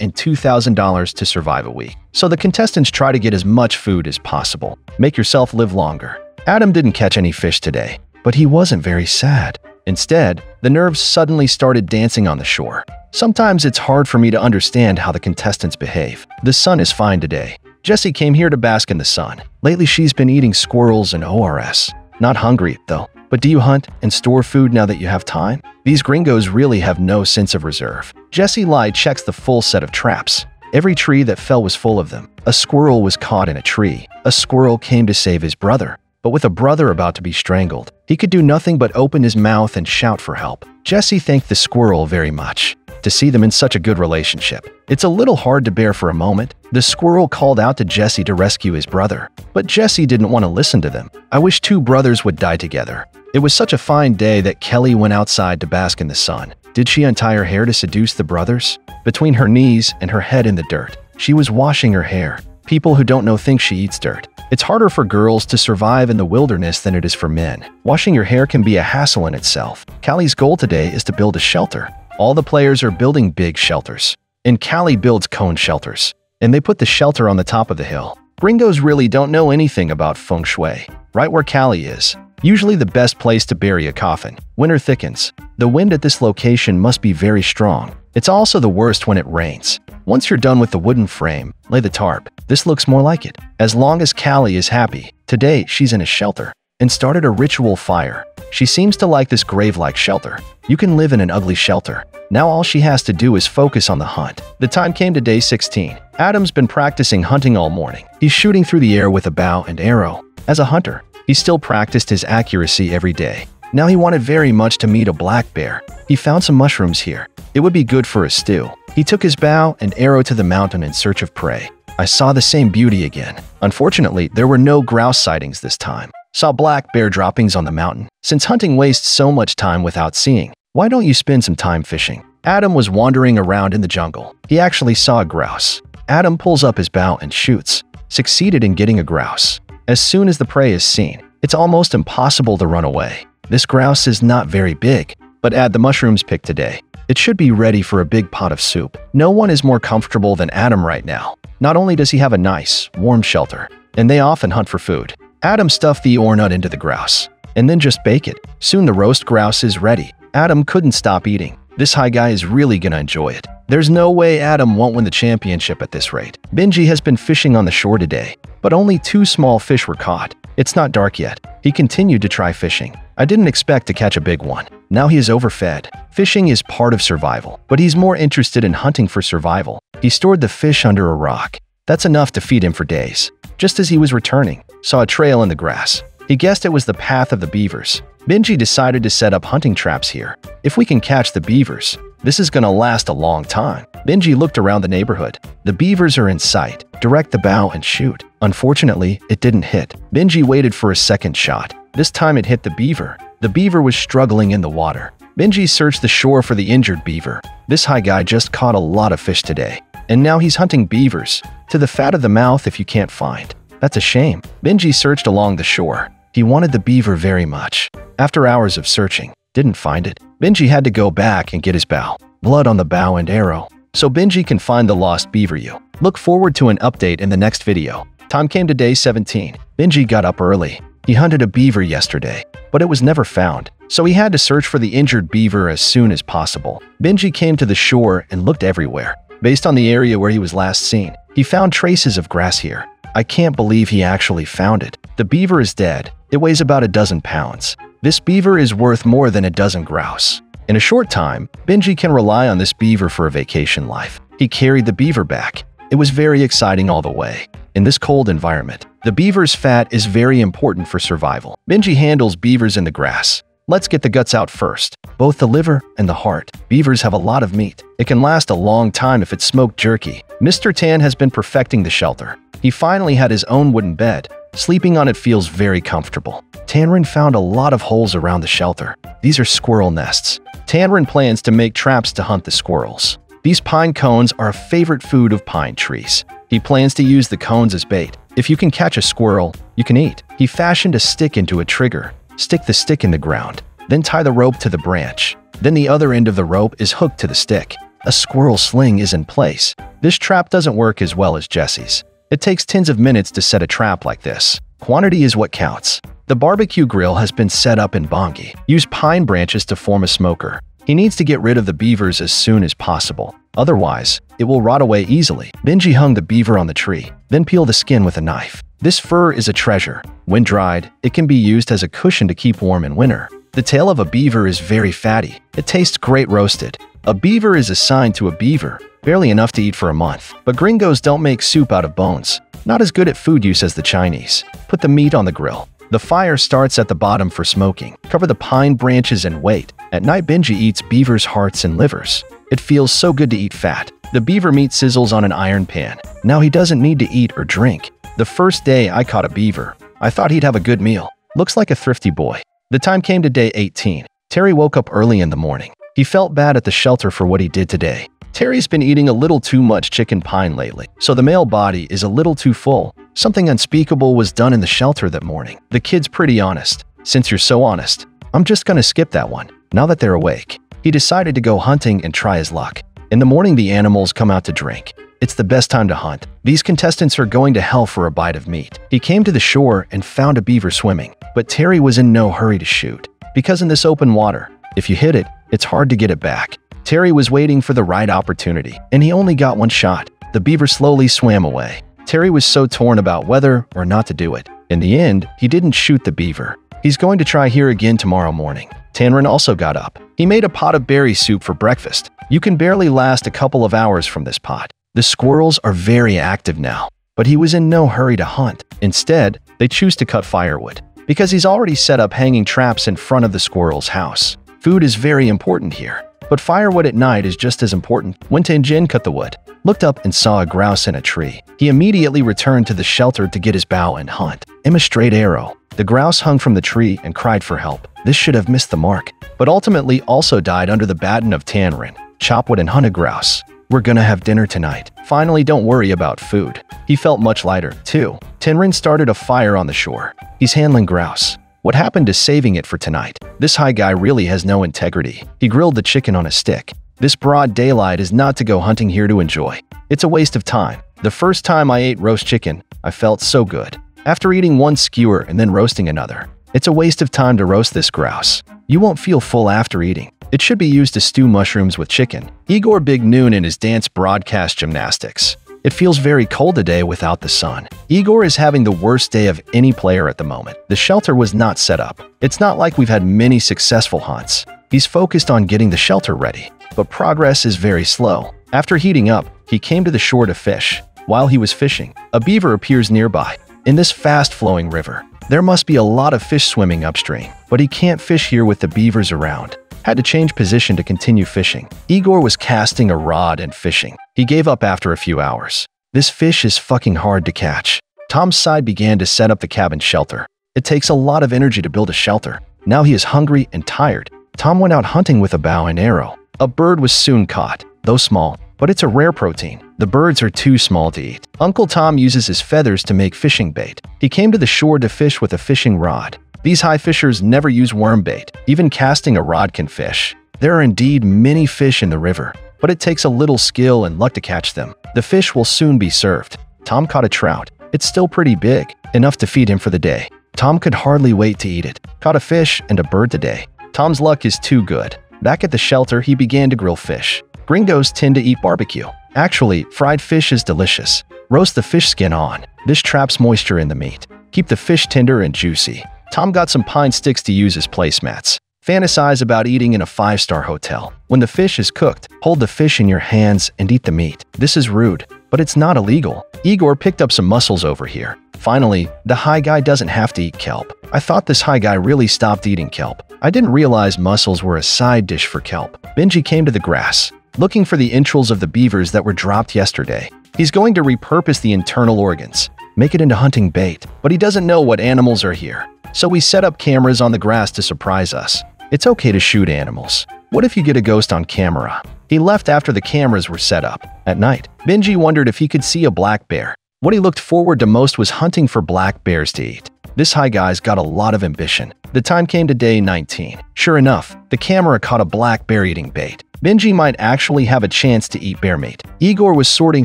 [SPEAKER 1] and $2,000 to survive a week. So the contestants try to get as much food as possible. Make yourself live longer. Adam didn't catch any fish today, but he wasn't very sad. Instead, the nerves suddenly started dancing on the shore. Sometimes it's hard for me to understand how the contestants behave. The sun is fine today. Jessie came here to bask in the sun. Lately she's been eating squirrels and ORS. Not hungry, though. But do you hunt and store food now that you have time? These gringos really have no sense of reserve. Jessie Lai checks the full set of traps. Every tree that fell was full of them. A squirrel was caught in a tree. A squirrel came to save his brother. But with a brother about to be strangled, he could do nothing but open his mouth and shout for help. Jessie thanked the squirrel very much. To see them in such a good relationship, it's a little hard to bear for a moment. The squirrel called out to Jessie to rescue his brother, but Jessie didn't want to listen to them. I wish two brothers would die together. It was such a fine day that Kelly went outside to bask in the sun. Did she untie her hair to seduce the brothers? Between her knees and her head in the dirt, she was washing her hair. People who don't know think she eats dirt. It's harder for girls to survive in the wilderness than it is for men. Washing your hair can be a hassle in itself. Callie's goal today is to build a shelter. All the players are building big shelters. And Callie builds cone shelters. And they put the shelter on the top of the hill. Gringos really don't know anything about feng shui. Right where Callie is, usually the best place to bury a coffin. Winter thickens. The wind at this location must be very strong. It's also the worst when it rains. Once you're done with the wooden frame, lay the tarp. This looks more like it. As long as Callie is happy, today she's in a shelter. and started a ritual fire. She seems to like this grave-like shelter. You can live in an ugly shelter. Now all she has to do is focus on the hunt. The time came to day 16. Adam's been practicing hunting all morning. He's shooting through the air with a bow and arrow. As a hunter, he still practiced his accuracy every day. Now he wanted very much to meet a black bear. He found some mushrooms here. It would be good for a stew. He took his bow and arrow to the mountain in search of prey. I saw the same beauty again. Unfortunately, there were no grouse sightings this time. Saw black bear droppings on the mountain. Since hunting wastes so much time without seeing, why don't you spend some time fishing? Adam was wandering around in the jungle. He actually saw a grouse. Adam pulls up his bow and shoots. Succeeded in getting a grouse. As soon as the prey is seen, it's almost impossible to run away. This grouse is not very big, but add the mushrooms picked today. It should be ready for a big pot of soup. No one is more comfortable than Adam right now. Not only does he have a nice, warm shelter, and they often hunt for food. Adam stuffed the ore nut into the grouse, and then just bake it. Soon the roast grouse is ready. Adam couldn't stop eating. This high guy is really gonna enjoy it. There's no way Adam won't win the championship at this rate. Benji has been fishing on the shore today, but only 2 small fish were caught. It's not dark yet. He continued to try fishing. I didn't expect to catch a big one. Now he is overfed. Fishing is part of survival, but he's more interested in hunting for survival. He stored the fish under a rock. That's enough to feed him for days. Just as he was returning, saw a trail in the grass. He guessed it was the path of the beavers. Benji decided to set up hunting traps here. If we can catch the beavers, this is gonna last a long time. Benji looked around the neighborhood. The beavers are in sight. Direct the bow and shoot. Unfortunately, it didn't hit. Benji waited for a second shot. This time it hit the beaver. The beaver was struggling in the water. Benji searched the shore for the injured beaver. This high guy just caught a lot of fish today, and now he's hunting beavers. To the fat of the mouth if you can't find. That's a shame. Benji searched along the shore. He wanted the beaver very much. After hours of searching, didn't find it. Benji had to go back and get his bow. Blood on the bow and arrow. So Benji can find the lost beaver. You look forward to an update in the next video. Time came to day 17. Benji got up early. He hunted a beaver yesterday, but it was never found, so he had to search for the injured beaver as soon as possible. Benji came to the shore and looked everywhere. Based on the area where he was last seen, he found traces of grass here. I can't believe he actually found it. The beaver is dead. It weighs about a dozen pounds. This beaver is worth more than a dozen grouse. In a short time, Benji can rely on this beaver for a vacation life. He carried the beaver back. It was very exciting all the way. In this cold environment, the beaver's fat is very important for survival. Benji handles beavers in the grass. Let's get the guts out first. Both the liver and the heart. Beavers have a lot of meat. It can last a long time if it's smoked jerky. Mr. Tan has been perfecting the shelter. He finally had his own wooden bed. Sleeping on it feels very comfortable. Tanrin found a lot of holes around the shelter. These are squirrel nests. Tanrin plans to make traps to hunt the squirrels. These pine cones are a favorite food of pine trees. He plans to use the cones as bait. If you can catch a squirrel, you can eat. He fashioned a stick into a trigger. Stick the stick in the ground, then tie the rope to the branch. Then the other end of the rope is hooked to the stick. A squirrel sling is in place. This trap doesn't work as well as Jesse's. It takes tens of minutes to set a trap like this. Quantity is what counts. The barbecue grill has been set up in Bongi. Use pine branches to form a smoker. He needs to get rid of the beavers as soon as possible. Otherwise, it will rot away easily. Benji hung the beaver on the tree, then peeled the skin with a knife. This fur is a treasure. When dried, it can be used as a cushion to keep warm in winter. The tail of a beaver is very fatty. It tastes great roasted. A beaver is assigned to a beaver, barely enough to eat for a month. But gringos don't make soup out of bones. Not as good at food use as the Chinese. Put the meat on the grill. The fire starts at the bottom for smoking. Cover the pine branches and wait. At night, Benji eats beaver's hearts and livers. It feels so good to eat fat. The beaver meat sizzles on an iron pan. Now he doesn't need to eat or drink. The first day I caught a beaver, I thought he'd have a good meal. Looks like a thrifty boy. The time came to day 18. Terry woke up early in the morning. He felt bad at the shelter for what he did today. Terry's been eating a little too much chicken pine lately, so the male body is a little too full. Something unspeakable was done in the shelter that morning. The kid's pretty honest. Since you're so honest, I'm just gonna skip that one. Now that they're awake, he decided to go hunting and try his luck. In the morning, the animals come out to drink. It's the best time to hunt. These contestants are going to hell for a bite of meat. He came to the shore and found a beaver swimming, but Terry was in no hurry to shoot. Because in this open water, if you hit it, it's hard to get it back. Terry was waiting for the right opportunity, and he only got one shot. The beaver slowly swam away. Terry was so torn about whether or not to do it. In the end, he didn't shoot the beaver. He's going to try here again tomorrow morning. Tanrin also got up. He made a pot of berry soup for breakfast. You can barely last a couple of hours from this pot. The squirrels are very active now, but he was in no hurry to hunt. Instead, they choose to cut firewood, because he's already set up hanging traps in front of the squirrel's house. Food is very important here, but firewood at night is just as important. When Tinjin cut the wood, looked up and saw a grouse in a tree, he immediately returned to the shelter to get his bow and hunt. Aim a straight arrow. The grouse hung from the tree and cried for help. This should have missed the mark, but ultimately also died under the baton of Tanrin. Chop wood and hunt a grouse. We're gonna have dinner tonight. Finally, don't worry about food. He felt much lighter, too. Tanrin started a fire on the shore. He's handling grouse. What happened to saving it for tonight? This high guy really has no integrity. He grilled the chicken on a stick. This broad daylight is not to go hunting here to enjoy. It's a waste of time. The first time I ate roast chicken, I felt so good. After eating one skewer and then roasting another, it's a waste of time to roast this grouse. You won't feel full after eating. It should be used to stew mushrooms with chicken. Igor Big Noon in his dance broadcast gymnastics. It feels very cold today without the sun. Igor is having the worst day of any player at the moment. The shelter was not set up. It's not like we've had many successful hunts. He's focused on getting the shelter ready, but progress is very slow. After heating up, he came to the shore to fish. While he was fishing, a beaver appears nearby. In this fast-flowing river, there must be a lot of fish swimming upstream, but he can't fish here with the beavers around. Had to change position to continue fishing. Igor was casting a rod and fishing. He gave up after a few hours. This fish is fucking hard to catch. Tom's side began to set up the cabin shelter. It takes a lot of energy to build a shelter. Now he is hungry and tired. Tom went out hunting with a bow and arrow. A bird was soon caught, though small, but it's a rare protein. The birds are too small to eat. Uncle Tom uses his feathers to make fishing bait. He came to the shore to fish with a fishing rod. These high fishers never use worm bait. Even casting a rod can fish. There are indeed many fish in the river, but it takes a little skill and luck to catch them. The fish will soon be served. Tom caught a trout. It's still pretty big, enough to feed him for the day. Tom could hardly wait to eat it. Caught a fish and a bird today. Tom's luck is too good. Back at the shelter, he began to grill fish. Gringos tend to eat barbecue. Actually, fried fish is delicious. Roast the fish skin on. This traps moisture in the meat. Keep the fish tender and juicy. Tom got some pine sticks to use as placemats. Fantasize about eating in a 5-star hotel. When the fish is cooked, hold the fish in your hands and eat the meat. This is rude, but it's not illegal. Igor picked up some mussels over here. Finally, the high guy doesn't have to eat kelp. I thought this high guy really stopped eating kelp. I didn't realize mussels were a side dish for kelp. Benji came to the grass, looking for the entrails of the beavers that were dropped yesterday. He's going to repurpose the internal organs, make it into hunting bait, but he doesn't know what animals are here. So we set up cameras on the grass to surprise us. It's okay to shoot animals. What if you get a ghost on camera? He left after the cameras were set up. At night, Benji wondered if he could see a black bear. What he looked forward to most was hunting for black bears to eat. This high guy's got a lot of ambition. The time came to day 19. Sure enough, the camera caught a black bear eating bait. Benji might actually have a chance to eat bear meat. Igor was sorting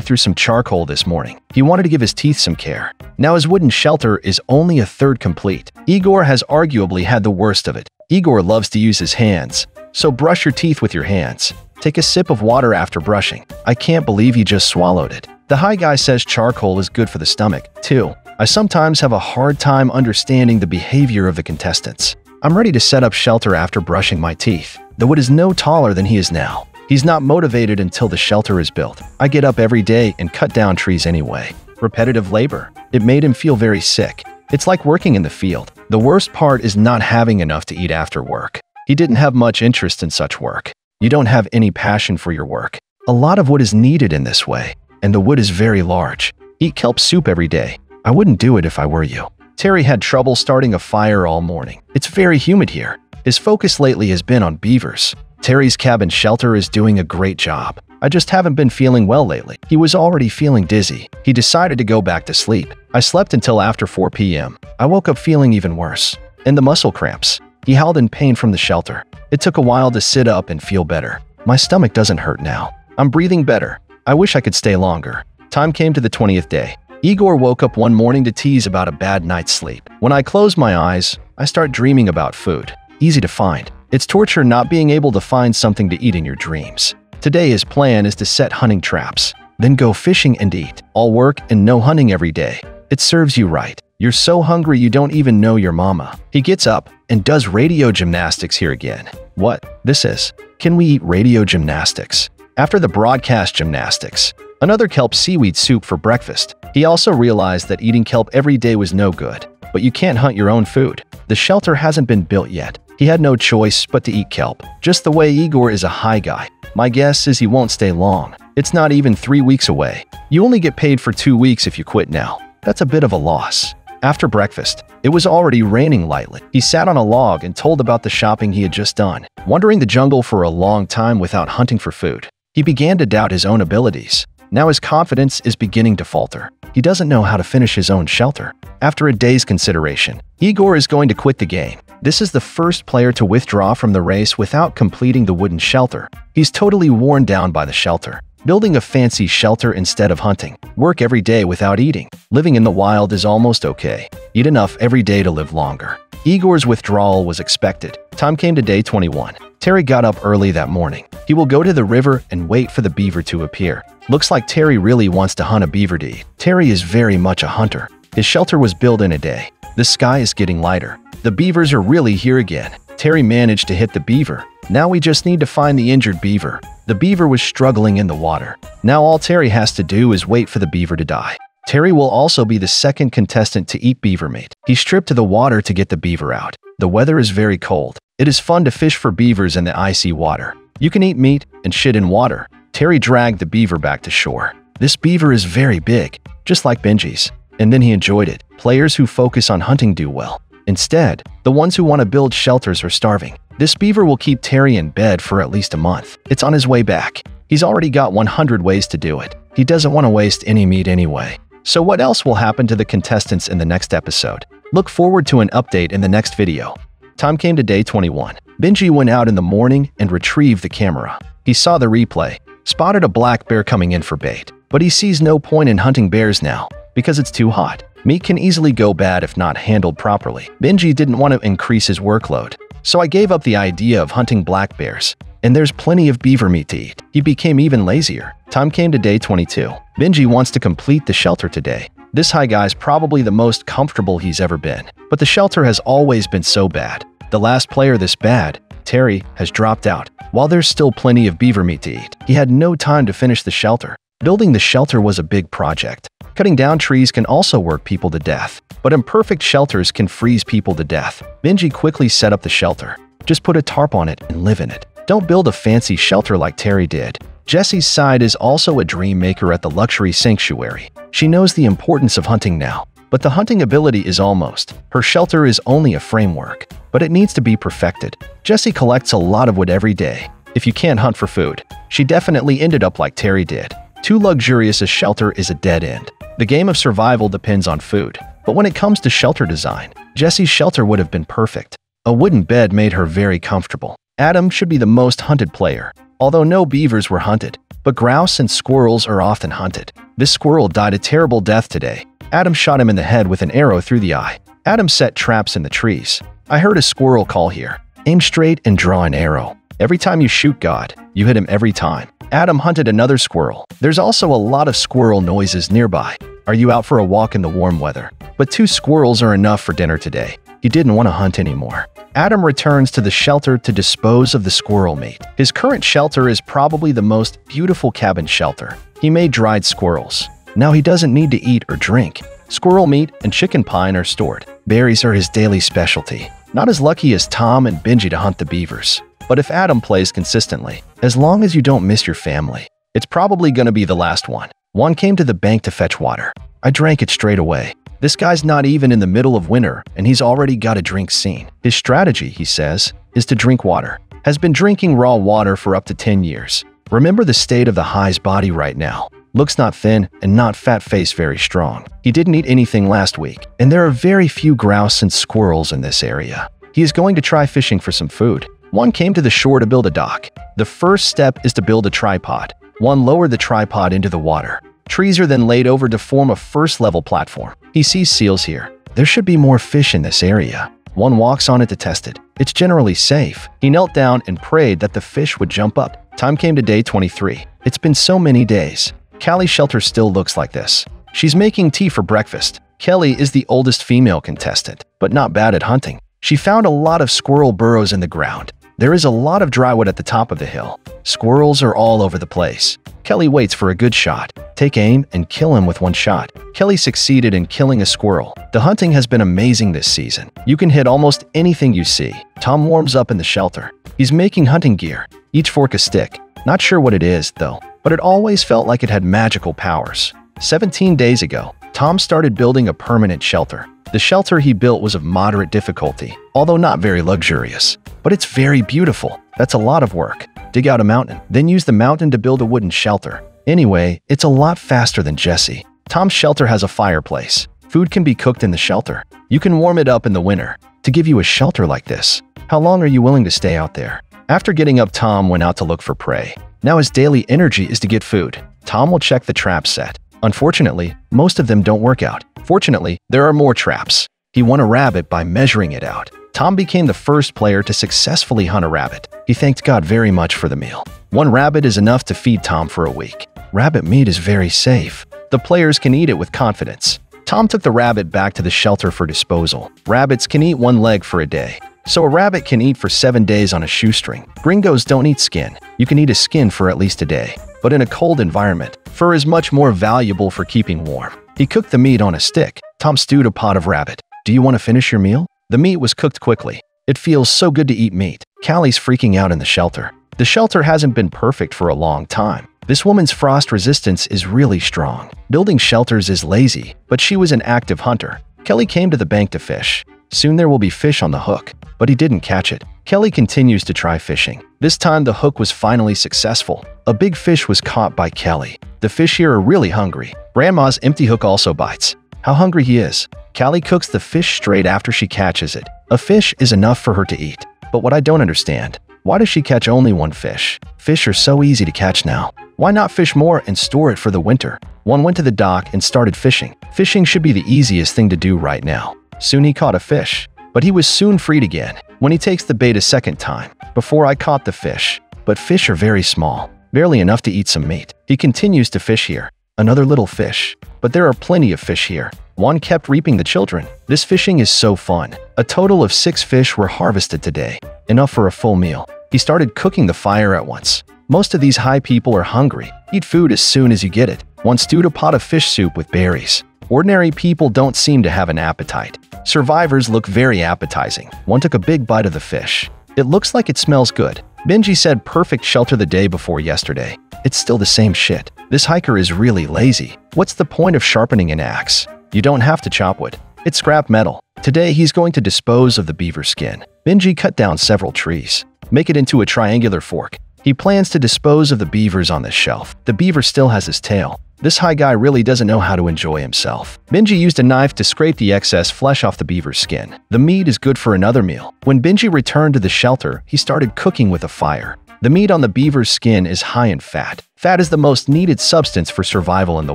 [SPEAKER 1] through some charcoal this morning. He wanted to give his teeth some care. Now his wooden shelter is only a third complete. Igor has arguably had the worst of it. Igor loves to use his hands, so brush your teeth with your hands. Take a sip of water after brushing. I can't believe you just swallowed it. The high guy says charcoal is good for the stomach, too. I sometimes have a hard time understanding the behavior of the contestants. I'm ready to set up shelter after brushing my teeth. The wood is no taller than he is now. He's not motivated until the shelter is built. I get up every day and cut down trees anyway. Repetitive labor. It made him feel very sick. It's like working in the field. The worst part is not having enough to eat after work. He didn't have much interest in such work. You don't have any passion for your work. A lot of wood is needed in this way, and the wood is very large. Eat kelp soup every day. I wouldn't do it if I were you. Terry had trouble starting a fire all morning. It's very humid here. His focus lately has been on beavers. Terry's cabin shelter is doing a great job. I just haven't been feeling well lately. He was already feeling dizzy. He decided to go back to sleep. I slept until after 4 p.m. I woke up feeling even worse. And the muscle cramps. He howled in pain from the shelter. It took a while to sit up and feel better. My stomach doesn't hurt now. I'm breathing better. I wish I could stay longer. Time came to the 20th day. Igor woke up one morning to tease about a bad night's sleep. When I close my eyes, I start dreaming about food. Easy to find. It's torture not being able to find something to eat in your dreams. Today his plan is to set hunting traps, then go fishing and eat. All work and no hunting every day. It serves you right. You're so hungry you don't even know your mama. He gets up and does radio gymnastics here again. What? This is? Can we eat radio gymnastics? After the broadcast gymnastics, another kelp seaweed soup for breakfast. He also realized that eating kelp every day was no good. But you can't hunt your own food. The shelter hasn't been built yet. He had no choice but to eat kelp. Just the way Igor is a high guy. My guess is he won't stay long. It's not even 3 weeks away. You only get paid for 2 weeks if you quit now. That's a bit of a loss. After breakfast, it was already raining lightly. He sat on a log and told about the shopping he had just done. Wandering the jungle for a long time without hunting for food, he began to doubt his own abilities. Now his confidence is beginning to falter. He doesn't know how to finish his own shelter. After a day's consideration, Igor is going to quit the game. This is the first player to withdraw from the race without completing the wooden shelter. He's totally worn down by the shelter. Building a fancy shelter instead of hunting. Work every day without eating. Living in the wild is almost okay. Eat enough every day to live longer. Igor's withdrawal was expected. Time came to day 21. Terry got up early that morning. He will go to the river and wait for the beaver to appear. Looks like Terry really wants to hunt a beaver to eat. Terry is very much a hunter. His shelter was built in a day. The sky is getting lighter. The beavers are really here again. Terry managed to hit the beaver. Now we just need to find the injured beaver. The beaver was struggling in the water. Now all Terry has to do is wait for the beaver to die. Terry will also be the second contestant to eat beaver meat. He stripped to the water to get the beaver out. The weather is very cold. It is fun to fish for beavers in the icy water. You can eat meat and shit in water. Terry dragged the beaver back to shore. This beaver is very big, just like Benji's. And then he enjoyed it. Players who focus on hunting do well. Instead, the ones who want to build shelters are starving. This beaver will keep Terry in bed for at least a month. It's on his way back. He's already got 100 ways to do it. He doesn't want to waste any meat anyway. So what else will happen to the contestants in the next episode? Look forward to an update in the next video. Time came to day 21. Benji went out in the morning and retrieved the camera. He saw the replay, spotted a black bear coming in for bait. But he sees no point in hunting bears now, because it's too hot. Meat can easily go bad if not handled properly. Benji didn't want to increase his workload, so I gave up the idea of hunting black bears. And there's plenty of beaver meat to eat. He became even lazier. Time came to day 22. Benji wants to complete the shelter today. This high guy's probably the most comfortable he's ever been. But the shelter has always been so bad. The last player this bad, Terry, has dropped out. While there's still plenty of beaver meat to eat, he had no time to finish the shelter. Building the shelter was a big project. Cutting down trees can also work people to death, but imperfect shelters can freeze people to death. Benji quickly set up the shelter. Just put a tarp on it and live in it. Don't build a fancy shelter like Terry did. Jessie's side is also a dream maker at the luxury sanctuary. She knows the importance of hunting now, but the hunting ability is almost. Her shelter is only a framework, but it needs to be perfected. Jessie collects a lot of wood every day. If you can't hunt for food, she definitely ended up like Terry did. Too luxurious a shelter is a dead end. The game of survival depends on food, but when it comes to shelter design, Jessie's shelter would have been perfect. A wooden bed made her very comfortable. Adam should be the most hunted player, although no beavers were hunted, but grouse and squirrels are often hunted. This squirrel died a terrible death today. Adam shot him in the head with an arrow through the eye. Adam set traps in the trees. I heard a squirrel call here. Aim straight and draw an arrow. Every time you shoot God, you hit him every time. Adam hunted another squirrel. There's also a lot of squirrel noises nearby. Are you out for a walk in the warm weather? But 2 squirrels are enough for dinner today. He didn't want to hunt anymore. Adam returns to the shelter to dispose of the squirrel meat. His current shelter is probably the most beautiful cabin shelter. He made dried squirrels. Now he doesn't need to eat or drink. Squirrel meat and chicken pine are stored. Berries are his daily specialty. Not as lucky as Tom and Benji to hunt the beavers. But if Adam plays consistently, as long as you don't miss your family, it's probably going to be the last one. One came to the bank to fetch water. I drank it straight away. This guy's not even in the middle of winter, and he's already got a drink scene. His strategy, he says, is to drink water. Has been drinking raw water for up to 10 years. Remember the state of the high's body right now. Looks not thin and not fat, face very strong. He didn't eat anything last week, and there are very few grouse and squirrels in this area. He is going to try fishing for some food. One came to the shore to build a dock. The first step is to build a tripod. One lowered the tripod into the water. Trees are then laid over to form a first-level platform. He sees seals here. There should be more fish in this area. One walks on it to test it. It's generally safe. He knelt down and prayed that the fish would jump up. Time came to day 23. It's been so many days. Callie's shelter still looks like this. She's making tea for breakfast. Kelly is the oldest female contestant, but not bad at hunting. She found a lot of squirrel burrows in the ground. There is a lot of drywood at the top of the hill. Squirrels are all over the place. Kelly waits for a good shot. Take aim and kill him with one shot. Kelly succeeded in killing a squirrel. The hunting has been amazing this season. You can hit almost anything you see. Tom warms up in the shelter. He's making hunting gear. Each fork a stick. Not sure what it is, though, but it always felt like it had magical powers. 17 days ago, Tom started building a permanent shelter. The shelter he built was of moderate difficulty, although not very luxurious. But it's very beautiful. That's a lot of work. Dig out a mountain, then use the mountain to build a wooden shelter. Anyway, it's a lot faster than Jesse. Tom's shelter has a fireplace. Food can be cooked in the shelter. You can warm it up in the winter. To give you a shelter like this, how long are you willing to stay out there? After getting up, Tom went out to look for prey. Now his daily energy is to get food. Tom will check the trap set. Unfortunately, most of them don't work out. Fortunately, there are more traps. He won a rabbit by measuring it out. Tom became the first player to successfully hunt a rabbit. He thanked God very much for the meal. One rabbit is enough to feed Tom for a week. Rabbit meat is very safe. The players can eat it with confidence. Tom took the rabbit back to the shelter for disposal. Rabbits can eat one leg for a day. So a rabbit can eat for 7 days on a shoestring. Gringos don't eat skin. You can eat a skin for at least a day. But in a cold environment, fur is much more valuable for keeping warm. He cooked the meat on a stick. Tom stewed a pot of rabbit. Do you want to finish your meal? The meat was cooked quickly. It feels so good to eat meat. Callie's freaking out in the shelter. The shelter hasn't been perfect for a long time. This woman's frost resistance is really strong. Building shelters is lazy, but she was an active hunter. Kelly came to the bank to fish. Soon there will be fish on the hook, but he didn't catch it. Kelly continues to try fishing. This time the hook was finally successful. A big fish was caught by Kelly. The fish here are really hungry. Grandma's empty hook also bites. How hungry he is. Kelly cooks the fish straight after she catches it. A fish is enough for her to eat. But what I don't understand, why does she catch only one fish? Fish are so easy to catch now. Why not fish more and store it for the winter? One went to the dock and started fishing. Fishing should be the easiest thing to do right now. Soon he caught a fish, but he was soon freed again when he takes the bait a second time. Before I caught the fish, but fish are very small, barely enough to eat some meat. He continues to fish here. Another little fish, but there are plenty of fish here. One kept reaping the children. This fishing is so fun. A total of 6 fish were harvested today, enough for a full meal. He started cooking the fire at once. Most of these high people are hungry. Eat food as soon as you get it. One stewed a pot of fish soup with berries. Ordinary people don't seem to have an appetite. Survivors look very appetizing. One took a big bite of the fish. It looks like it smells good. Benji said perfect shelter the day before yesterday. It's still the same shit. This hiker is really lazy. What's the point of sharpening an axe? You don't have to chop wood. It's scrap metal. Today he's going to dispose of the beaver skin. Benji cut down several trees. Make it into a triangular fork. He plans to dispose of the beavers on this shelf. The beaver still has his tail. This high guy really doesn't know how to enjoy himself. Benji used a knife to scrape the excess flesh off the beaver's skin. The meat is good for another meal. When Benji returned to the shelter, he started cooking with a fire. The meat on the beaver's skin is high in fat. Fat is the most needed substance for survival in the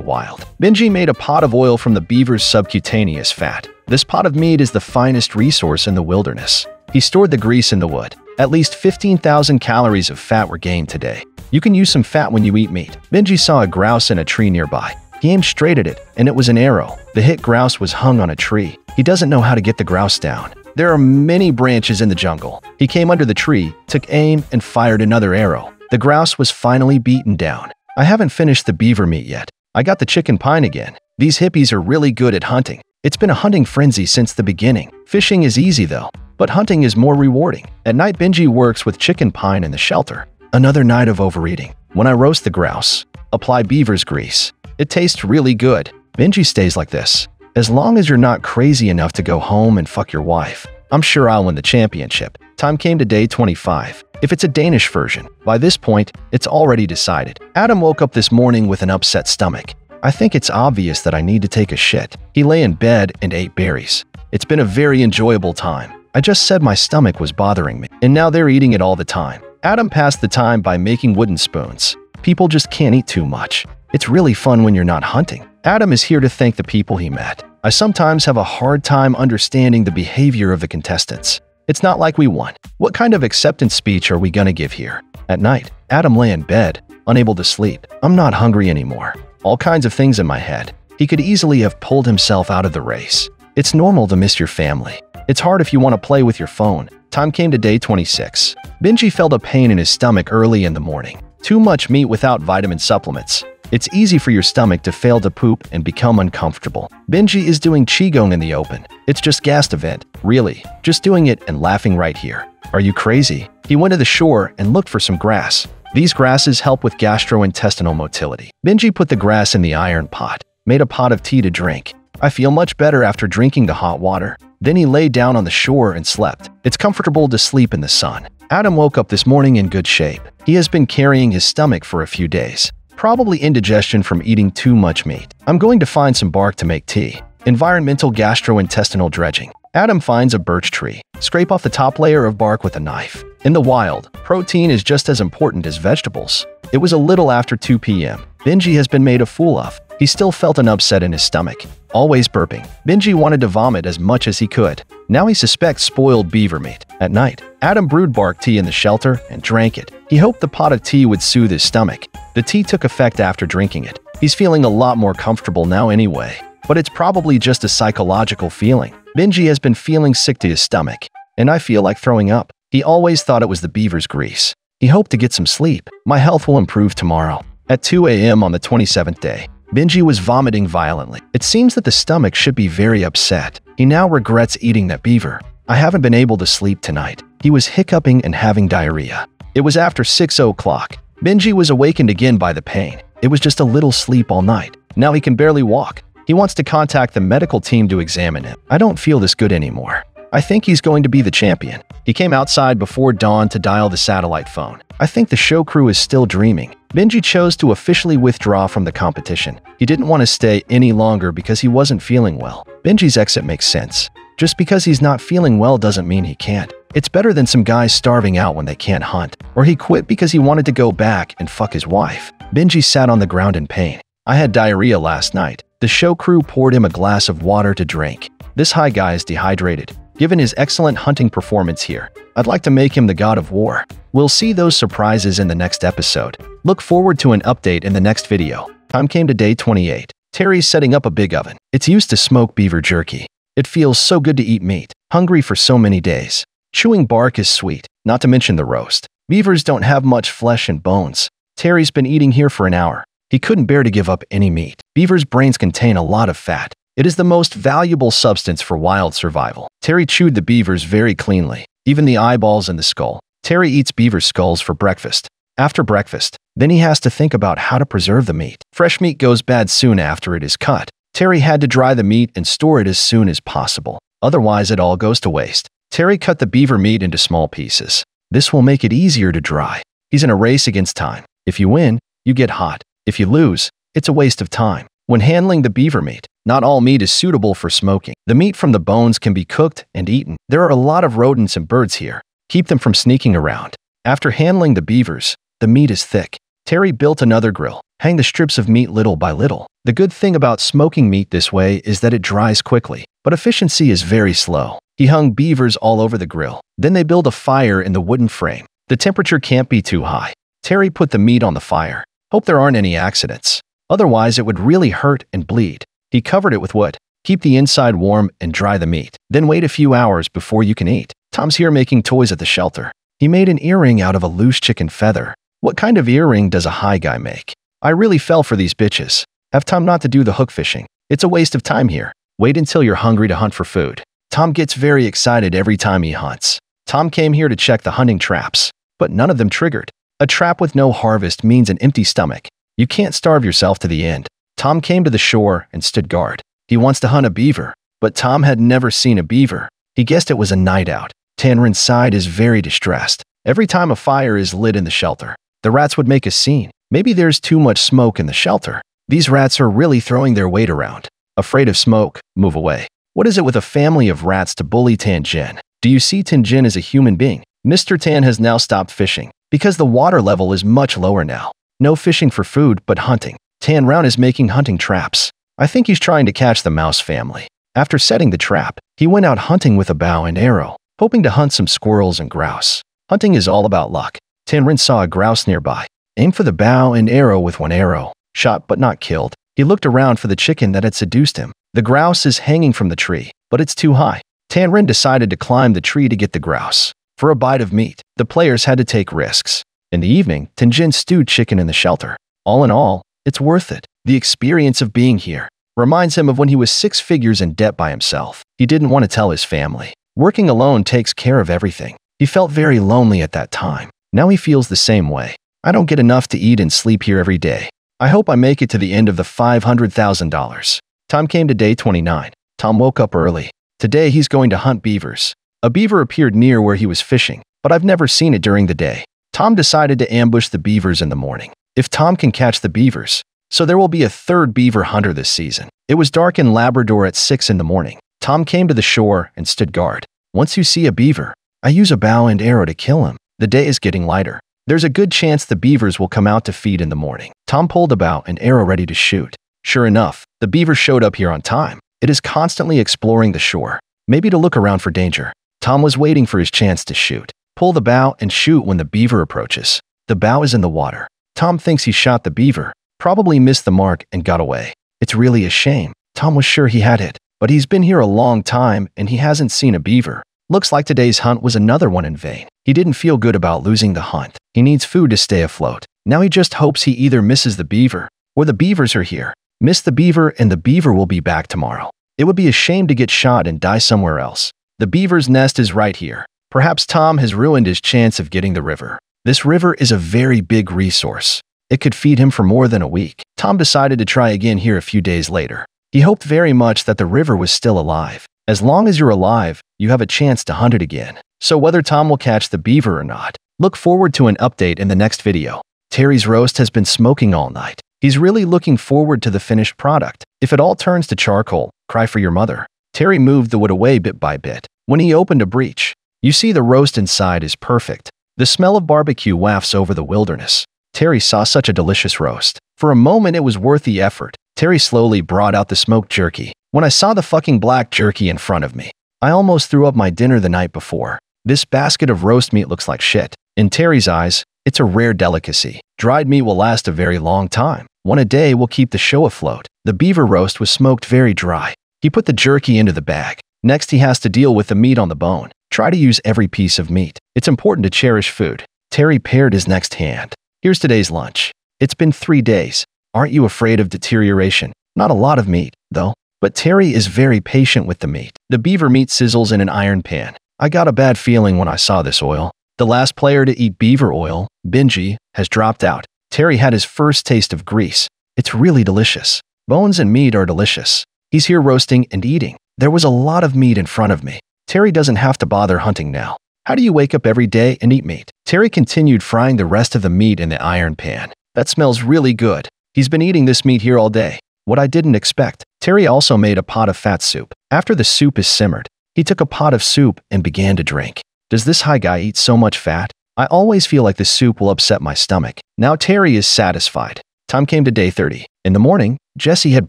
[SPEAKER 1] wild. Benji made a pot of oil from the beaver's subcutaneous fat. This pot of meat is the finest resource in the wilderness. He stored the grease in the wood. At least 15,000 calories of fat were gained today. You can use some fat when you eat meat. Benji saw a grouse in a tree nearby. He aimed straight at it, and it was an arrow. The hit grouse was hung on a tree. He doesn't know how to get the grouse down. There are many branches in the jungle. He came under the tree, took aim, and fired another arrow. The grouse was finally beaten down. I haven't finished the beaver meat yet. I got the chicken pine again. These hippies are really good at hunting. It's been a hunting frenzy since the beginning. Fishing is easy though, but hunting is more rewarding. At night, Benji works with chicken pine in the shelter. Another night of overeating. When I roast the grouse, apply beaver's grease. It tastes really good. Benji stays like this. As long as you're not crazy enough to go home and fuck your wife, I'm sure I'll win the championship. Time came to day 25. If it's a Danish version, by this point, it's already decided. Adam woke up this morning with an upset stomach. I think it's obvious that I need to take a shit. He lay in bed and ate berries. It's been a very enjoyable time. I just said my stomach was bothering me, and now they're eating it all the time. Adam passed the time by making wooden spoons. People just can't eat too much. It's really fun when you're not hunting. Adam is here to thank the people he met. I sometimes have a hard time understanding the behavior of the contestants. It's not like we won. What kind of acceptance speech are we gonna give here? At night, Adam lay in bed, unable to sleep. I'm not hungry anymore. All kinds of things in my head. He could easily have pulled himself out of the race. It's normal to miss your family. It's hard if you want to play with your phone. Time came to day 26. Benji felt a pain in his stomach early in the morning. Too much meat without vitamin supplements. It's easy for your stomach to fail to poop and become uncomfortable. Benji is doing qigong in the open. It's just gas event, really. Just doing it and laughing right here. Are you crazy? He went to the shore and looked for some grass. These grasses help with gastrointestinal motility. Benji put the grass in the iron pot, made a pot of tea to drink. I feel much better after drinking the hot water. Then he lay down on the shore and slept. It's comfortable to sleep in the sun. Adam woke up this morning in good shape. He has been carrying his stomach for a few days. Probably indigestion from eating too much meat. I'm going to find some bark to make tea. Environmental gastrointestinal dredging. Adam finds a birch tree. Scrape off the top layer of bark with a knife. In the wild, protein is just as important as vegetables. It was a little after 2 p.m. Benji has been made a fool of. He still felt an upset in his stomach. Always burping. Benji wanted to vomit as much as he could. Now he suspects spoiled beaver meat. At night, Adam brewed bark tea in the shelter and drank it. He hoped the pot of tea would soothe his stomach. The tea took effect after drinking it. He's feeling a lot more comfortable now anyway. But it's probably just a psychological feeling. Benji has been feeling sick to his stomach, and I feel like throwing up. He always thought it was the beaver's grease. He hoped to get some sleep. My health will improve tomorrow. At 2 a.m. on the 27th day, Benji was vomiting violently. It seems that the stomach should be very upset. He now regrets eating that beaver. I haven't been able to sleep tonight. He was hiccuping and having diarrhea. It was after 6 o'clock. Benji was awakened again by the pain. It was just a little sleep all night. Now he can barely walk. He wants to contact the medical team to examine him. I don't feel this good anymore. I think he's going to be the champion. He came outside before dawn to dial the satellite phone. I think the show crew is still dreaming. Benji chose to officially withdraw from the competition. He didn't want to stay any longer because he wasn't feeling well. Benji's exit makes sense. Just because he's not feeling well doesn't mean he can't. It's better than some guys starving out when they can't hunt. Or he quit because he wanted to go back and fuck his wife. Benji sat on the ground in pain. I had diarrhea last night. The show crew poured him a glass of water to drink. This high guy is dehydrated. Given his excellent hunting performance here, I'd like to make him the god of war. We'll see those surprises in the next episode. Look forward to an update in the next video. Time came to day 28. Terry's setting up a big oven. It's used to smoke beaver jerky. It feels so good to eat meat. Hungry for so many days. Chewing bark is sweet, not to mention the roast. Beavers don't have much flesh and bones. Terry's been eating here for an hour. He couldn't bear to give up any meat. Beavers' brains contain a lot of fat. It is the most valuable substance for wild survival. Terry chewed the beavers very cleanly, even the eyeballs and the skull. Terry eats beaver skulls for breakfast. After breakfast, then he has to think about how to preserve the meat. Fresh meat goes bad soon after it is cut. Terry had to dry the meat and store it as soon as possible. Otherwise, it all goes to waste. Terry cut the beaver meat into small pieces. This will make it easier to dry. He's in a race against time. If you win, you get hot. If you lose, it's a waste of time. When handling the beaver meat, not all meat is suitable for smoking. The meat from the bones can be cooked and eaten. There are a lot of rodents and birds here. Keep them from sneaking around. After handling the beavers, the meat is thick. Terry built another grill. Hang the strips of meat little by little. The good thing about smoking meat this way is that it dries quickly, but efficiency is very slow. He hung beavers all over the grill. Then they build a fire in the wooden frame. The temperature can't be too high. Terry put the meat on the fire. Hope there aren't any accidents. Otherwise, it would really hurt and bleed. He covered it with wood. Keep the inside warm and dry the meat. Then wait a few hours before you can eat. Tom's here making toys at the shelter. He made an earring out of a loose chicken feather. What kind of earring does a high guy make? I really fell for these bitches. Have time not to do the hook fishing. It's a waste of time here. Wait until you're hungry to hunt for food. Tom gets very excited every time he hunts. Tom came here to check the hunting traps, but none of them triggered. A trap with no harvest means an empty stomach. You can't starve yourself to the end. Tom came to the shore and stood guard. He wants to hunt a beaver, but Tom had never seen a beaver. He guessed it was a night out. Tanrin's side is very distressed. Every time a fire is lit in the shelter, the rats would make a scene. Maybe there's too much smoke in the shelter. These rats are really throwing their weight around. Afraid of smoke, move away. What is it with a family of rats to bully Tanjin? Do you see Tanjin as a human being? Mr. Tan has now stopped fishing because the water level is much lower now. No fishing for food, but hunting. Tan Round is making hunting traps. I think he's trying to catch the mouse family. After setting the trap, he went out hunting with a bow and arrow, hoping to hunt some squirrels and grouse. Hunting is all about luck. Tanrin saw a grouse nearby. Aimed for the bow and arrow with one arrow. Shot but not killed. He looked around for the chicken that had seduced him. The grouse is hanging from the tree, but it's too high. Tanrin decided to climb the tree to get the grouse. For a bite of meat, the players had to take risks. In the evening, Tenjin stewed chicken in the shelter. All in all, it's worth it. The experience of being here reminds him of when he was 6 figures in debt by himself. He didn't want to tell his family. Working alone takes care of everything. He felt very lonely at that time. Now he feels the same way. I don't get enough to eat and sleep here every day. I hope I make it to the end of the $500,000. Time came to day 29. Tom woke up early. Today he's going to hunt beavers. A beaver appeared near where he was fishing, but I've never seen it during the day. Tom decided to ambush the beavers in the morning. If Tom can catch the beavers, so there will be a 3rd beaver hunter this season. It was dark in Labrador at 6 in the morning. Tom came to the shore and stood guard. Once you see a beaver, I use a bow and arrow to kill him. The day is getting lighter. There's a good chance the beavers will come out to feed in the morning. Tom pulled a bow and arrow ready to shoot. Sure enough, the beaver showed up here on time. It is constantly exploring the shore, maybe to look around for danger. Tom was waiting for his chance to shoot. Pull the bow and shoot when the beaver approaches. The bow is in the water. Tom thinks he shot the beaver, probably missed the mark and got away. It's really a shame. Tom was sure he had it, but he's been here a long time and he hasn't seen a beaver. Looks like today's hunt was another one in vain. He didn't feel good about losing the hunt. He needs food to stay afloat. Now he just hopes he either misses the beaver or the beavers are here. Miss the beaver and the beaver will be back tomorrow. It would be a shame to get shot and die somewhere else. The beaver's nest is right here. Perhaps Tom has ruined his chance of getting the river. This river is a very big resource. It could feed him for more than a week. Tom decided to try again here a few days later. He hoped very much that the river was still alive. As long as you're alive, you have a chance to hunt it again. So whether Tom will catch the beaver or not, look forward to an update in the next video. Terry's roast has been smoking all night. He's really looking forward to the finished product. If it all turns to charcoal, cry for your mother. Terry moved the wood away bit by bit. When he opened a breach, you see the roast inside is perfect. The smell of barbecue wafts over the wilderness. Terry saw such a delicious roast. For a moment it was worth the effort. Terry slowly brought out the smoked jerky. When I saw the fucking black jerky in front of me, I almost threw up my dinner the night before. This basket of roast meat looks like shit. In Terry's eyes, it's a rare delicacy. Dried meat will last a very long time. One a day will keep the show afloat. The beaver roast was smoked very dry. He put the jerky into the bag. Next he has to deal with the meat on the bone. Try to use every piece of meat. It's important to cherish food. Terry pared his next hand. Here's today's lunch. It's been 3 days. Aren't you afraid of deterioration? Not a lot of meat, though. But Terry is very patient with the meat. The beaver meat sizzles in an iron pan. I got a bad feeling when I saw this oil. The last player to eat beaver oil, Benji, has dropped out. Terry had his first taste of grease. It's really delicious. Bones and meat are delicious. He's here roasting and eating. There was a lot of meat in front of me. Terry doesn't have to bother hunting now. How do you wake up every day and eat meat? Terry continued frying the rest of the meat in the iron pan. That smells really good. He's been eating this meat here all day. What I didn't expect. Terry also made a pot of fat soup. After the soup is simmered, he took a pot of soup and began to drink. Does this high guy eat so much fat? I always feel like the soup will upset my stomach. Now Terry is satisfied. Time came to day 30. In the morning, Jesse had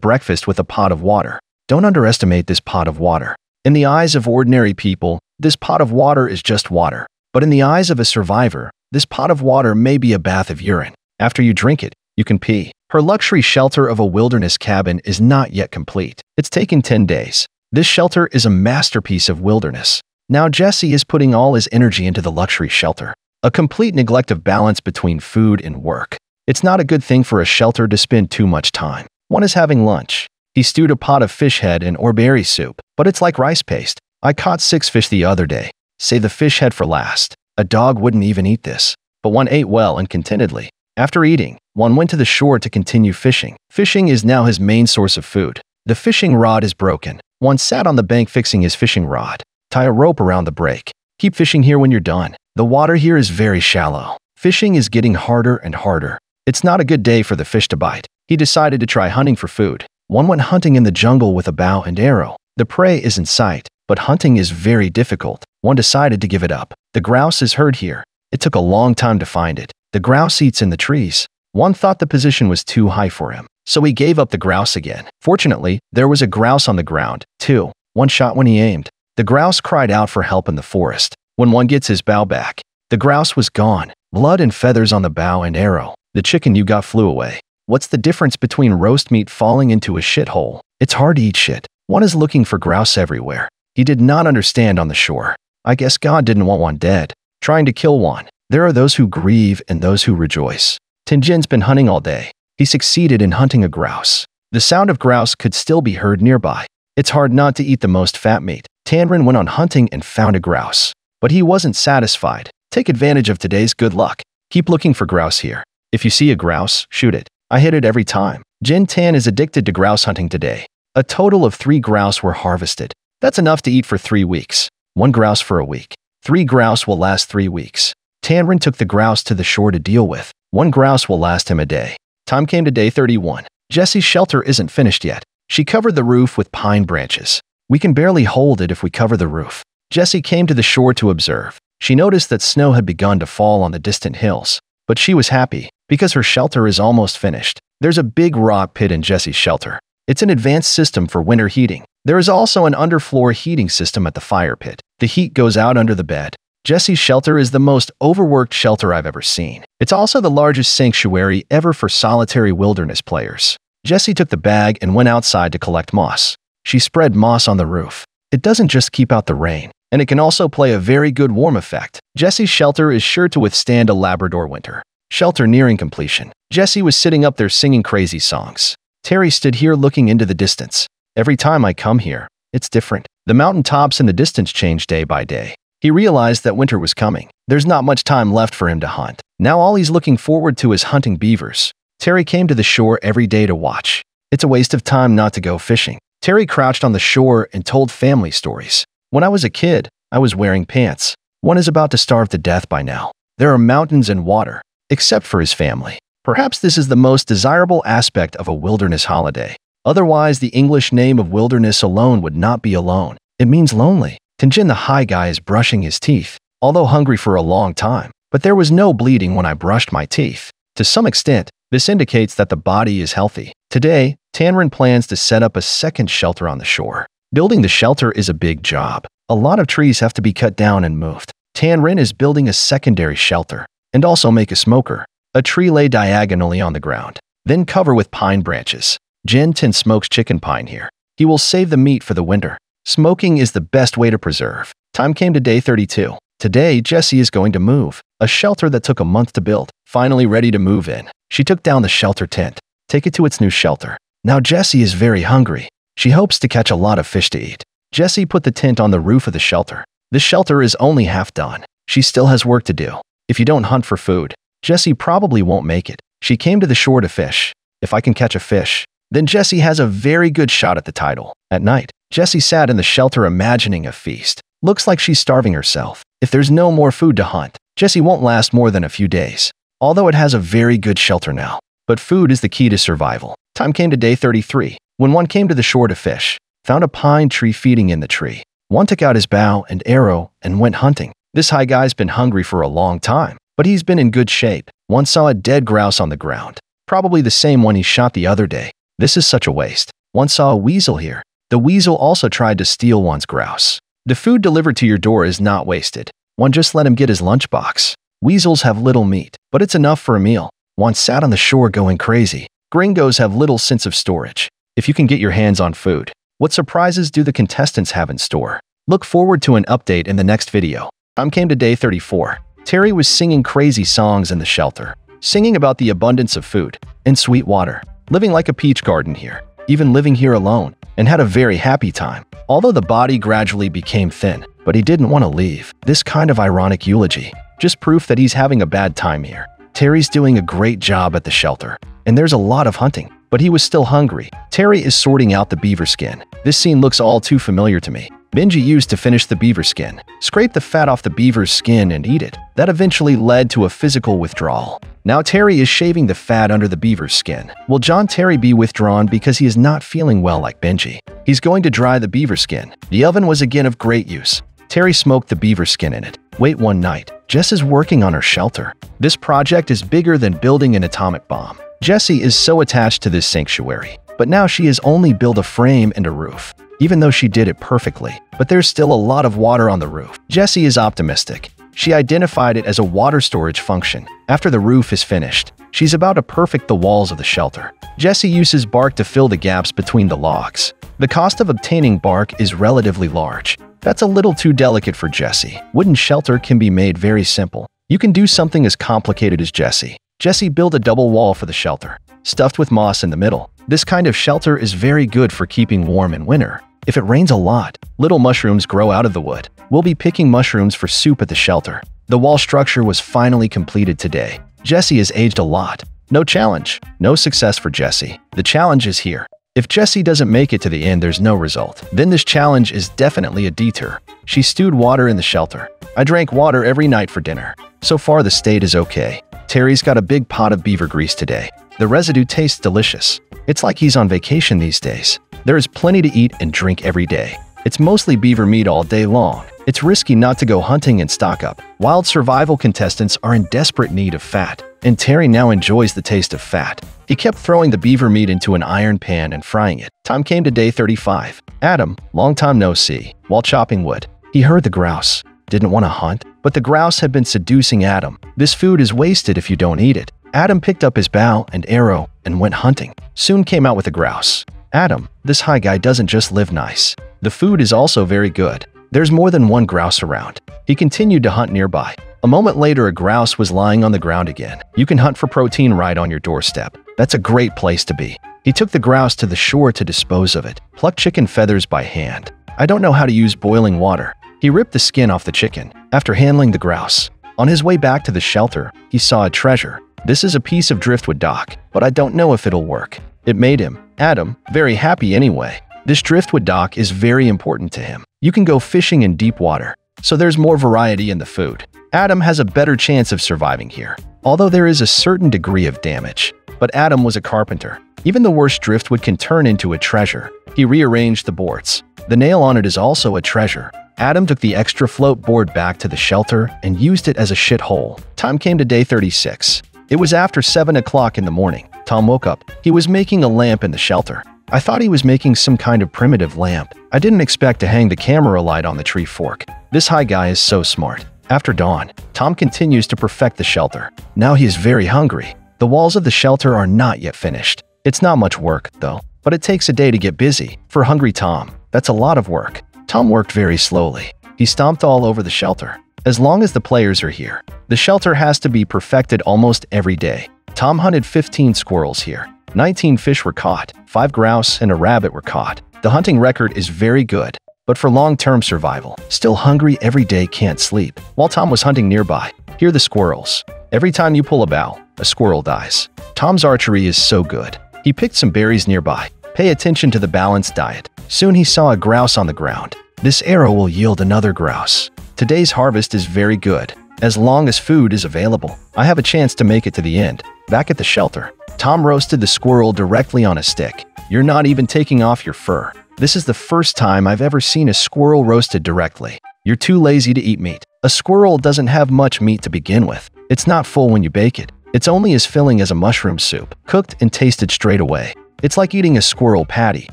[SPEAKER 1] breakfast with a pot of water. Don't underestimate this pot of water. In the eyes of ordinary people, this pot of water is just water. But in the eyes of a survivor, this pot of water may be a bath of urine. After you drink it, you can pee. Her luxury shelter of a wilderness cabin is not yet complete. It's taken 10 days. This shelter is a masterpiece of wilderness. Now Jesse is putting all his energy into the luxury shelter. A complete neglect of balance between food and work. It's not a good thing for a shelter to spend too much time. One is having lunch. He stewed a pot of fish head and or berry soup, but it's like rice paste. I caught 6 fish the other day. Save the fish head for last. A dog wouldn't even eat this, but one ate well and contentedly. After eating, one went to the shore to continue fishing. Fishing is now his main source of food. The fishing rod is broken. One sat on the bank fixing his fishing rod. Tie a rope around the break. Keep fishing here when you're done. The water here is very shallow. Fishing is getting harder and harder. It's not a good day for the fish to bite. He decided to try hunting for food. One went hunting in the jungle with a bow and arrow. The prey is in sight, but hunting is very difficult. One decided to give it up. The grouse is heard here. It took a long time to find it. The grouse eats in the trees. One thought the position was too high for him, so he gave up the grouse again. Fortunately, there was a grouse on the ground, too. One shot when he aimed. The grouse cried out for help in the forest. When one gets his bow back, the grouse was gone. Blood and feathers on the bow and arrow. The chicken you got flew away. What's the difference between roast meat falling into a shithole? It's hard to eat shit. One is looking for grouse everywhere. He did not understand on the shore. I guess God didn't want one dead. Trying to kill one. There are those who grieve and those who rejoice. Tinjin's been hunting all day. He succeeded in hunting a grouse. The sound of grouse could still be heard nearby. It's hard not to eat the most fat meat. Tanrin went on hunting and found a grouse. But he wasn't satisfied. Take advantage of today's good luck. Keep looking for grouse here. If you see a grouse, shoot it. I hit it every time. Jin Tan is addicted to grouse hunting today. A total of 3 grouse were harvested. That's enough to eat for 3 weeks. 1 grouse for a week. 3 grouse will last 3 weeks. Tanrin took the grouse to the shore to deal with. 1 grouse will last him a day. Time came to day 31. Jessie's shelter isn't finished yet. She covered the roof with pine branches. We can barely hold it if we cover the roof. Jessie came to the shore to observe. She noticed that snow had begun to fall on the distant hills. But she was happy, because her shelter is almost finished. There's a big rock pit in Jessie's shelter. It's an advanced system for winter heating. There is also an underfloor heating system at the fire pit. The heat goes out under the bed. Jessie's shelter is the most overworked shelter I've ever seen. It's also the largest sanctuary ever for solitary wilderness players. Jessie took the bag and went outside to collect moss. She spread moss on the roof. It doesn't just keep out the rain, and it can also play a very good warm effect. Jessie's shelter is sure to withstand a Labrador winter. Shelter nearing completion. Jessie was sitting up there singing crazy songs. Terry stood here looking into the distance. Every time I come here, it's different. The mountain tops in the distance change day by day. He realized that winter was coming. There's not much time left for him to hunt. Now all he's looking forward to is hunting beavers. Terry came to the shore every day to watch. It's a waste of time not to go fishing. Terry crouched on the shore and told family stories. When I was a kid, I was wearing pants. One is about to starve to death by now. There are mountains and water, except for his family. Perhaps this is the most desirable aspect of a wilderness holiday. Otherwise, the English name of wilderness alone would not be alone. It means lonely. Tinjin the high guy is brushing his teeth, although hungry for a long time. But there was no bleeding when I brushed my teeth. To some extent, this indicates that the body is healthy. Today, Tanrin plans to set up a second shelter on the shore. Building the shelter is a big job. A lot of trees have to be cut down and moved. Tanrin is building a secondary shelter, and also make a smoker. A tree lay diagonally on the ground, then cover with pine branches. Jin Tin smokes chicken pine here. He will save the meat for the winter. Smoking is the best way to preserve. Time came to day 32. Today, Jessie is going to move. A shelter that took a month to build, finally ready to move in. She took down the shelter tent, take it to its new shelter. Now Jessie is very hungry. She hopes to catch a lot of fish to eat. Jessie put the tent on the roof of the shelter. The shelter is only half done. She still has work to do. If you don't hunt for food, Jessie probably won't make it. She came to the shore to fish. If I can catch a fish, then Jessie has a very good shot at the title. At night, Jessie sat in the shelter imagining a feast. Looks like she's starving herself. If there's no more food to hunt, Jessie won't last more than a few days. Although it has a very good shelter now. But food is the key to survival. Time came to day 33, when one came to the shore to fish. Found a pine tree feeding in the tree. One took out his bow and arrow and went hunting. This high guy's been hungry for a long time, but he's been in good shape. One saw a dead grouse on the ground. Probably the same one he shot the other day. This is such a waste. One saw a weasel here. The weasel also tried to steal one's grouse. The food delivered to your door is not wasted. One just let him get his lunchbox. Weasels have little meat, but it's enough for a meal. One sat on the shore going crazy. Gringos have little sense of storage. If you can get your hands on food, what surprises do the contestants have in store? Look forward to an update in the next video. Time came to day 34. Terry was singing crazy songs in the shelter, singing about the abundance of food and sweet water, living like a peach garden here, even living here alone, and had a very happy time. Although the body gradually became thin, but he didn't want to leave. This kind of ironic eulogy, just proof that he's having a bad time here. Terry's doing a great job at the shelter, and there's a lot of hunting, but he was still hungry. Terry is sorting out the beaver skin. This scene looks all too familiar to me. Benji used to finish the beaver skin, scrape the fat off the beaver's skin and eat it. That eventually led to a physical withdrawal. Now Terry is shaving the fat under the beaver's skin. Will John Terry be withdrawn because he is not feeling well like Benji? He's going to dry the beaver skin. The oven was again of great use. Terry smoked the beaver skin in it. Wait one night. Jess is working on her shelter. This project is bigger than building an atomic bomb. Jessie is so attached to this sanctuary, but now she has only built a frame and a roof. Even though she did it perfectly, but there's still a lot of water on the roof. Jessie is optimistic. She identified it as a water storage function. After the roof is finished, She's about to perfect the walls of the shelter. Jessie uses bark to fill the gaps between the logs. The cost of obtaining bark is relatively large. That's a little too delicate for Jessie. Wooden shelter can be made very simple. You can do something as complicated as Jessie. Jessie built a double wall for the shelter, stuffed with moss in the middle. This kind of shelter is very good for keeping warm in winter. If it rains a lot, little mushrooms grow out of the wood. We'll be picking mushrooms for soup at the shelter. The wall structure was finally completed today. Jessie has aged a lot. No challenge, no success for Jessie. The challenge is here. If Jessie doesn't make it to the end, there's no result. Then this challenge is definitely a detour. She stewed water in the shelter. I drank water every night for dinner. So far the state is okay. Terry's got a big pot of beaver grease today. The residue tastes delicious. It's like he's on vacation these days. There is plenty to eat and drink every day. It's mostly beaver meat all day long. It's risky not to go hunting and stock up. Wild survival contestants are in desperate need of fat, and Terry now enjoys the taste of fat. He kept throwing the beaver meat into an iron pan and frying it. Time came to day 35. Adam, long time no see, while chopping wood. He heard the grouse. Didn't want to hunt, but the grouse had been seducing Adam. This food is wasted if you don't eat it. Adam picked up his bow and arrow and went hunting. Soon came out with a grouse. Adam, this high guy doesn't just live nice. The food is also very good. There's more than one grouse around. He continued to hunt nearby. A moment later, a grouse was lying on the ground again. You can hunt for protein right on your doorstep. That's a great place to be. He took the grouse to the shore to dispose of it. Plucked chicken feathers by hand. I don't know how to use boiling water. He ripped the skin off the chicken after handling the grouse. On his way back to the shelter, he saw a treasure. This is a piece of driftwood dock, but I don't know if it'll work. It made him, Adam, very happy anyway. This driftwood dock is very important to him. You can go fishing in deep water, so there's more variety in the food. Adam has a better chance of surviving here, although there is a certain degree of damage. But Adam was a carpenter. Even the worst driftwood can turn into a treasure. He rearranged the boards. The nail on it is also a treasure. Adam took the extra float board back to the shelter and used it as a shithole. Time came to day 36. It was after 7 o'clock in the morning. Tom woke up. He was making a lamp in the shelter. I thought he was making some kind of primitive lamp. I didn't expect to hang the camera light on the tree fork. This high guy is so smart. After dawn, Tom continues to perfect the shelter. Now he is very hungry. The walls of the shelter are not yet finished. It's not much work, though, but it takes a day to get busy. For hungry Tom, that's a lot of work. Tom worked very slowly. He stomped all over the shelter. As long as the players are here, the shelter has to be perfected almost every day. Tom hunted 15 squirrels here. 19 fish were caught. 5 grouse and a rabbit were caught. The hunting record is very good, but for long-term survival, still hungry every day, can't sleep. While Tom was hunting nearby, hear the squirrels. Every time you pull a bow, a squirrel dies. Tom's archery is so good. He picked some berries nearby. Pay attention to the balanced diet. Soon he saw a grouse on the ground. This arrow will yield another grouse. Today's harvest is very good. As long as food is available, I have a chance to make it to the end. Back at the shelter, Tom roasted the squirrel directly on a stick. You're not even taking off your fur. This is the first time I've ever seen a squirrel roasted directly. You're too lazy to eat meat. A squirrel doesn't have much meat to begin with. It's not full when you bake it. It's only as filling as a mushroom soup, cooked and tasted straight away. It's like eating a squirrel patty,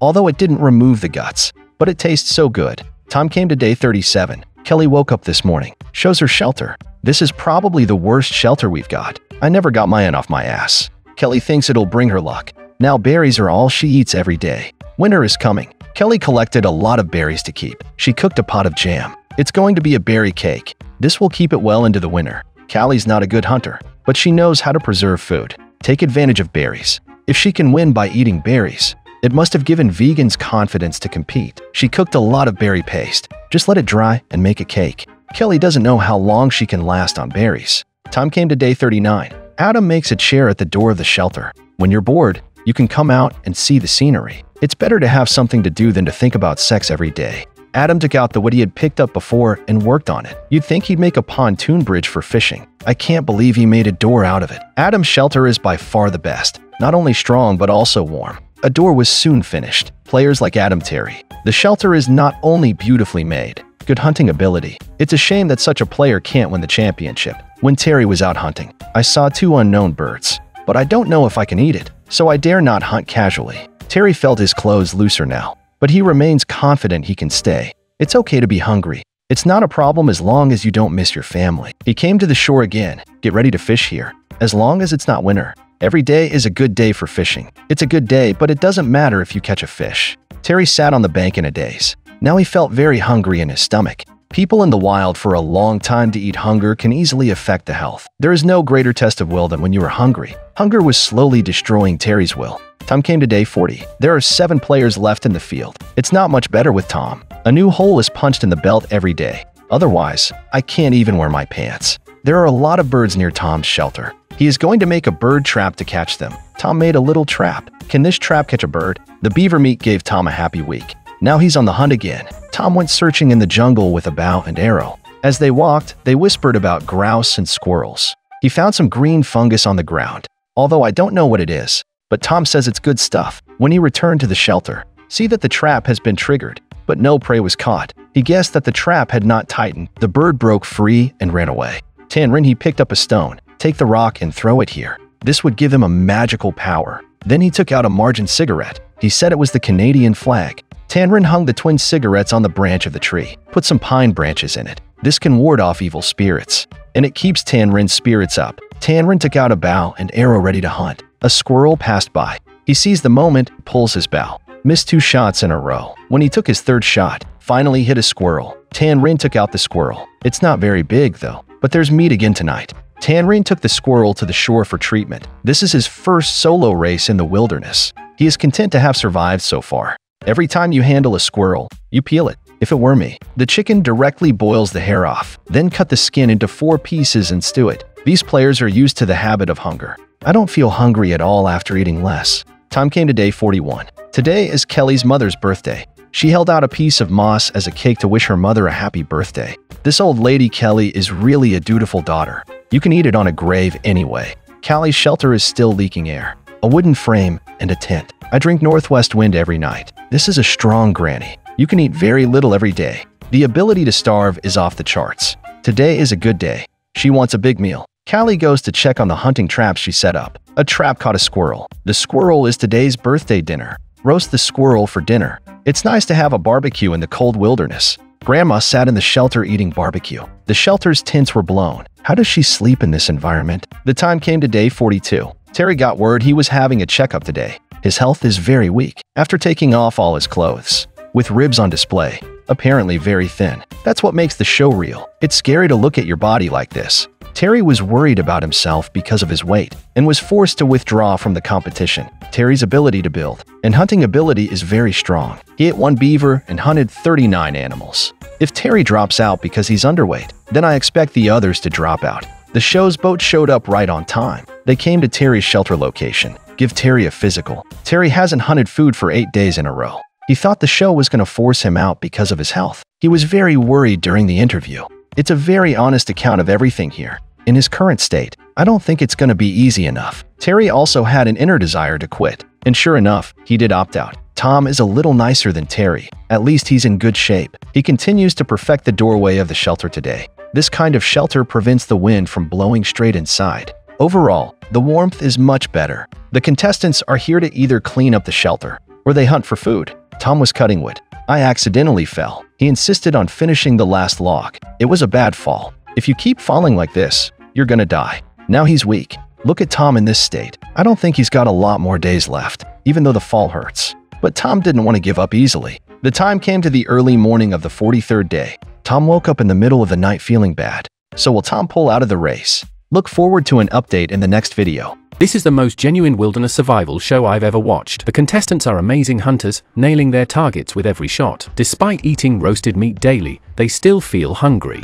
[SPEAKER 1] although it didn't remove the guts. But it tastes so good. Time came to day 37. Kelly woke up this morning. Shows her shelter. This is probably the worst shelter we've got. I never got mine off my ass. Kelly thinks it'll bring her luck. Now berries are all she eats every day. Winter is coming. Kelly collected a lot of berries to keep. She cooked a pot of jam. It's going to be a berry cake. This will keep it well into the winter. Callie's not a good hunter, but she knows how to preserve food. Take advantage of berries. If she can win by eating berries, it must have given vegans confidence to compete. She cooked a lot of berry paste. Just let it dry and make a cake. Kelly doesn't know how long she can last on berries. Time came to day 39. Adam makes a chair at the door of the shelter. When you're bored, you can come out and see the scenery. It's better to have something to do than to think about sex every day. Adam took out the wood he had picked up before and worked on it. You'd think he'd make a pontoon bridge for fishing. I can't believe he made a door out of it. Adam's shelter is by far the best. Not only strong, but also warm. A door was soon finished. Players like Adam Terry. The shelter is not only beautifully made, good hunting ability. It's a shame that such a player can't win the championship. When Terry was out hunting, I saw 2 unknown birds, but I don't know if I can eat it, so I dare not hunt casually. Terry felt his clothes looser now, but he remains confident he can stay. It's okay to be hungry. It's not a problem as long as you don't miss your family. He came to the shore again. Get ready to fish here. as long as it's not winter. Every day is a good day for fishing. It's a good day, but it doesn't matter if you catch a fish. Terry sat on the bank in a daze. Now he felt very hungry in his stomach. People in the wild for a long time to eat hunger can easily affect the health. There is no greater test of will than when you are hungry. Hunger was slowly destroying Terry's will. Time came to day 40. There are 7 players left in the field. It's not much better with Tom. A new hole is punched in the belt every day. Otherwise, I can't even wear my pants. There are a lot of birds near Tom's shelter. He is going to make a bird trap to catch them. Tom made a little trap. Can this trap catch a bird? The beaver meat gave Tom a happy week. Now he's on the hunt again. Tom went searching in the jungle with a bow and arrow. As they walked, they whispered about grouse and squirrels. He found some green fungus on the ground, although I don't know what it is. But Tom says it's good stuff. When he returned to the shelter, see that the trap has been triggered, but no prey was caught. He guessed that the trap had not tightened. The bird broke free and ran away. Tanrin, he picked up a stone. Take the rock and throw it here. This would give him a magical power. Then he took out a margin cigarette. He said it was the Canadian flag. Tanrin hung the twin cigarettes on the branch of the tree. Put some pine branches in it. This can ward off evil spirits, and it keeps Tanrin's spirits up. Tanrin took out a bow and arrow ready to hunt. A squirrel passed by. He sees the moment, pulls his bow. Missed 2 shots in a row. When he took his 3rd shot, finally hit a squirrel. Tanrin took out the squirrel. It's not very big though, but there's meat again tonight. Tanrin took the squirrel to the shore for treatment. This is his first solo race in the wilderness. He is content to have survived so far. Every time you handle a squirrel, you peel it. If it were me, the chicken directly boils the hair off, then cut the skin into 4 pieces and stew it. These players are used to the habit of hunger. I don't feel hungry at all after eating less. Time came to day 41. Today is Kelly's mother's birthday. She held out a piece of moss as a cake to wish her mother a happy birthday. This old lady Kelly is really a dutiful daughter. You can eat it on a grave anyway. Kelly's shelter is still leaking air. A wooden frame and a tent. I drink northwest wind every night. This is a strong granny. You can eat very little every day. The ability to starve is off the charts. Today is a good day. She wants a big meal. Callie goes to check on the hunting traps she set up. A trap caught a squirrel. The squirrel is today's birthday dinner. Roast the squirrel for dinner. It's nice to have a barbecue in the cold wilderness. Grandma sat in the shelter eating barbecue. The shelter's tents were blown. How does she sleep in this environment? The time came to day 42. Terry got word he was having a checkup today. His health is very weak. After taking off all his clothes, with ribs on display, apparently very thin. That's what makes the show real. It's scary to look at your body like this. Terry was worried about himself because of his weight and was forced to withdraw from the competition. Terry's ability to build and hunting ability is very strong. He ate 1 beaver and hunted 39 animals. If Terry drops out because he's underweight, then I expect the others to drop out. The show's boat showed up right on time. They came to Terry's shelter location. Give Terry a physical. Terry hasn't hunted food for 8 days in a row. He thought the show was going to force him out because of his health. He was very worried during the interview. It's a very honest account of everything here. In his current state, I don't think it's going to be easy enough. Terry also had an inner desire to quit, and sure enough, he did opt out. Tom is a little nicer than Terry. At least he's in good shape. He continues to perfect the doorway of the shelter today. This kind of shelter prevents the wind from blowing straight inside. Overall, the warmth is much better. The contestants are here to either clean up the shelter or they hunt for food. Tom was cutting wood. I accidentally fell. He insisted on finishing the last log. It was a bad fall. If you keep falling like this, you're gonna die. Now he's weak. Look at Tom in this state. I don't think he's got a lot more days left, even though the fall hurts. But Tom didn't want to give up easily. The time came to the early morning of the 43rd day. Tom woke up in the middle of the night feeling bad. So will Tom pull out of the race? Look forward to an update in the next video.
[SPEAKER 2] This is the most genuine wilderness survival show I've ever watched. The contestants are amazing hunters, nailing their targets with every shot. Despite eating roasted meat daily, they still feel hungry.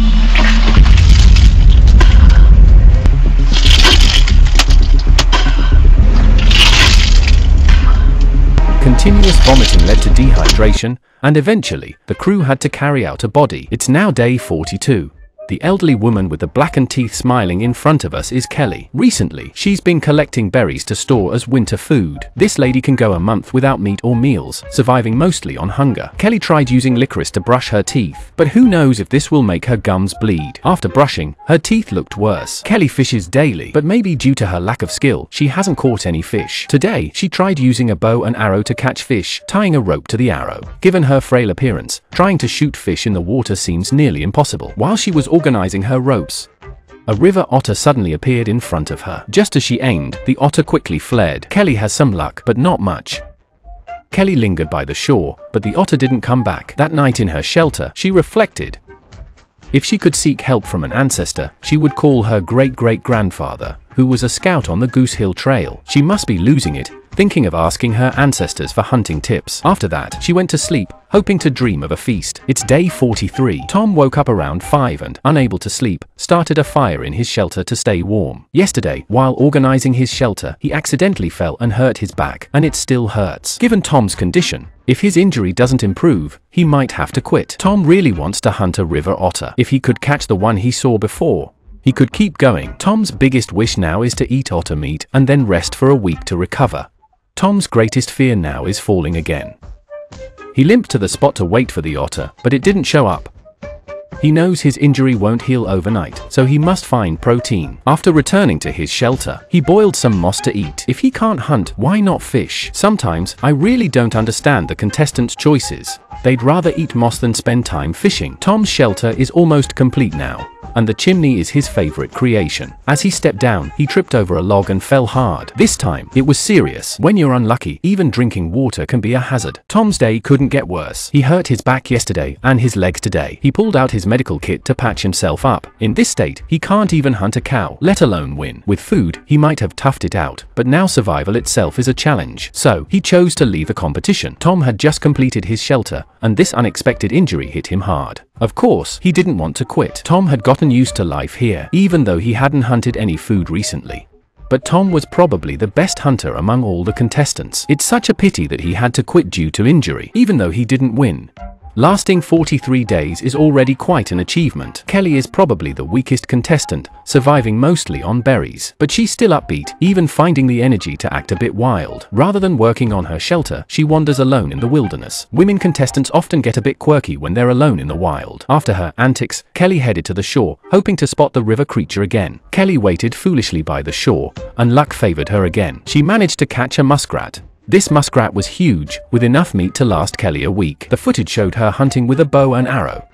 [SPEAKER 2] Continuous vomiting led to dehydration, and eventually, the crew had to carry out a body. It's now day 42. The elderly woman with the blackened teeth smiling in front of us is Kelly. Recently, she's been collecting berries to store as winter food. This lady can go a month without meat or meals, surviving mostly on hunger. Kelly tried using licorice to brush her teeth, but who knows if this will make her gums bleed. After brushing, her teeth looked worse. Kelly fishes daily, but maybe due to her lack of skill, she hasn't caught any fish. Today, she tried using a bow and arrow to catch fish, tying a rope to the arrow. Given her frail appearance, trying to shoot fish in the water seems nearly impossible. While she was organizing her ropes, A river otter suddenly appeared in front of her. Just as she aimed, the otter quickly fled. Kelly has some luck, but not much. Kelly lingered by the shore, but the otter didn't come back. That night in her shelter, she reflected. If she could seek help from an ancestor, she would call her great-great-grandfather, who was a scout on the Goose Hill Trail. She must be losing it, thinking of asking her ancestors for hunting tips. After that, she went to sleep, hoping to dream of a feast. It's day 43. Tom woke up around 5 and, unable to sleep, started a fire in his shelter to stay warm. Yesterday, while organizing his shelter, he accidentally fell and hurt his back, and it still hurts. Given Tom's condition, if his injury doesn't improve, he might have to quit. Tom really wants to hunt a river otter. If he could catch the one he saw before, he could keep going. Tom's biggest wish now is to eat otter meat and then rest for a week to recover. Tom's greatest fear now is falling again. He limped to the spot to wait for the otter, but it didn't show up. He knows his injury won't heal overnight, so he must find protein. After returning to his shelter, he boiled some moss to eat. If he can't hunt, why not fish? Sometimes, I really don't understand the contestants' choices. They'd rather eat moss than spend time fishing. Tom's shelter is almost complete now, and the chimney is his favorite creation. As he stepped down, he tripped over a log and fell hard. This time, it was serious. When you're unlucky, even drinking water can be a hazard. Tom's day couldn't get worse. He hurt his back yesterday and his legs today. He pulled out his medical kit to patch himself up. In this state, he can't even hunt a cow, let alone win. With food, he might have toughed it out, but now survival itself is a challenge. So, he chose to leave the competition. Tom had just completed his shelter, and this unexpected injury hit him hard. Of course, he didn't want to quit. Tom had gotten used to life here, even though he hadn't hunted any food recently. But Tom was probably the best hunter among all the contestants. It's such a pity that he had to quit due to injury, even though he didn't win. Lasting 43 days is already quite an achievement. Kelly is probably the weakest contestant, surviving mostly on berries. But she's still upbeat, even finding the energy to act a bit wild. Rather than working on her shelter, she wanders alone in the wilderness. Women contestants often get a bit quirky when they're alone in the wild. After her antics, Kelly headed to the shore, hoping to spot the river creature again. Kelly waited foolishly by the shore, and luck favored her again. She managed to catch a muskrat. This muskrat was huge, with enough meat to last Kelly a week. The footage showed her hunting with a bow and arrow.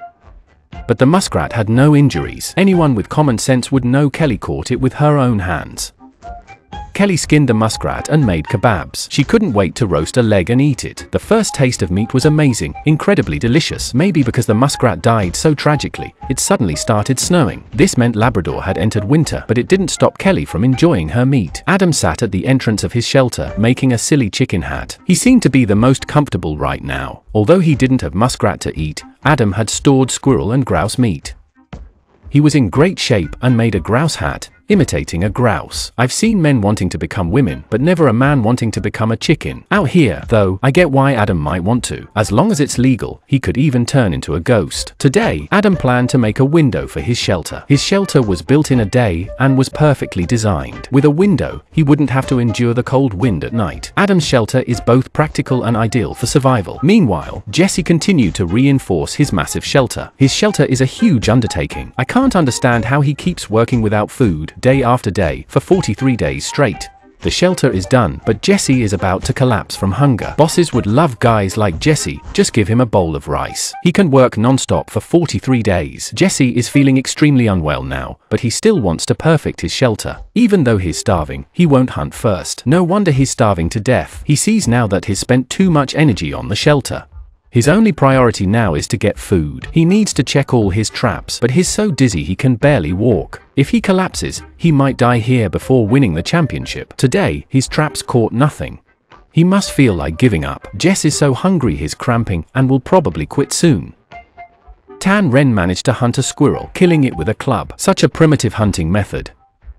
[SPEAKER 2] But the muskrat had no injuries. Anyone with common sense would know Kelly caught it with her own hands. Kelly skinned the muskrat and made kebabs. She couldn't wait to roast a leg and eat it. The first taste of meat was amazing, incredibly delicious. Maybe because the muskrat died so tragically, it suddenly started snowing. This meant Labrador had entered winter, but it didn't stop Kelly from enjoying her meat. Adam sat at the entrance of his shelter, making a silly chicken hat. He seemed to be the most comfortable right now. Although he didn't have muskrat to eat, Adam had stored squirrel and grouse meat. He was in great shape and made a grouse hat, imitating a grouse. I've seen men wanting to become women, but never a man wanting to become a chicken. Out here, though, I get why Adam might want to. As long as it's legal, he could even turn into a ghost. Today, Adam planned to make a window for his shelter. His shelter was built in a day and was perfectly designed. With a window, he wouldn't have to endure the cold wind at night. Adam's shelter is both practical and ideal for survival. Meanwhile, Jesse continued to reinforce his massive shelter. His shelter is a huge undertaking. I can't understand how he keeps working without food, day after day, for 43 days straight. The shelter is done, but Jesse is about to collapse from hunger. Bosses would love guys like Jesse, just give him a bowl of rice. He can work non-stop for 43 days. Jesse is feeling extremely unwell now, but he still wants to perfect his shelter. Even though he's starving, he won't hunt first. No wonder he's starving to death. He sees now that he's spent too much energy on the shelter. His only priority now is to get food. He needs to check all his traps, but he's so dizzy he can barely walk. If he collapses, he might die here before winning the championship. Today, his traps caught nothing. He must feel like giving up. Jess is so hungry he's cramping and will probably quit soon. Tan Ren managed to hunt a squirrel, killing it with a club. Such a primitive hunting method.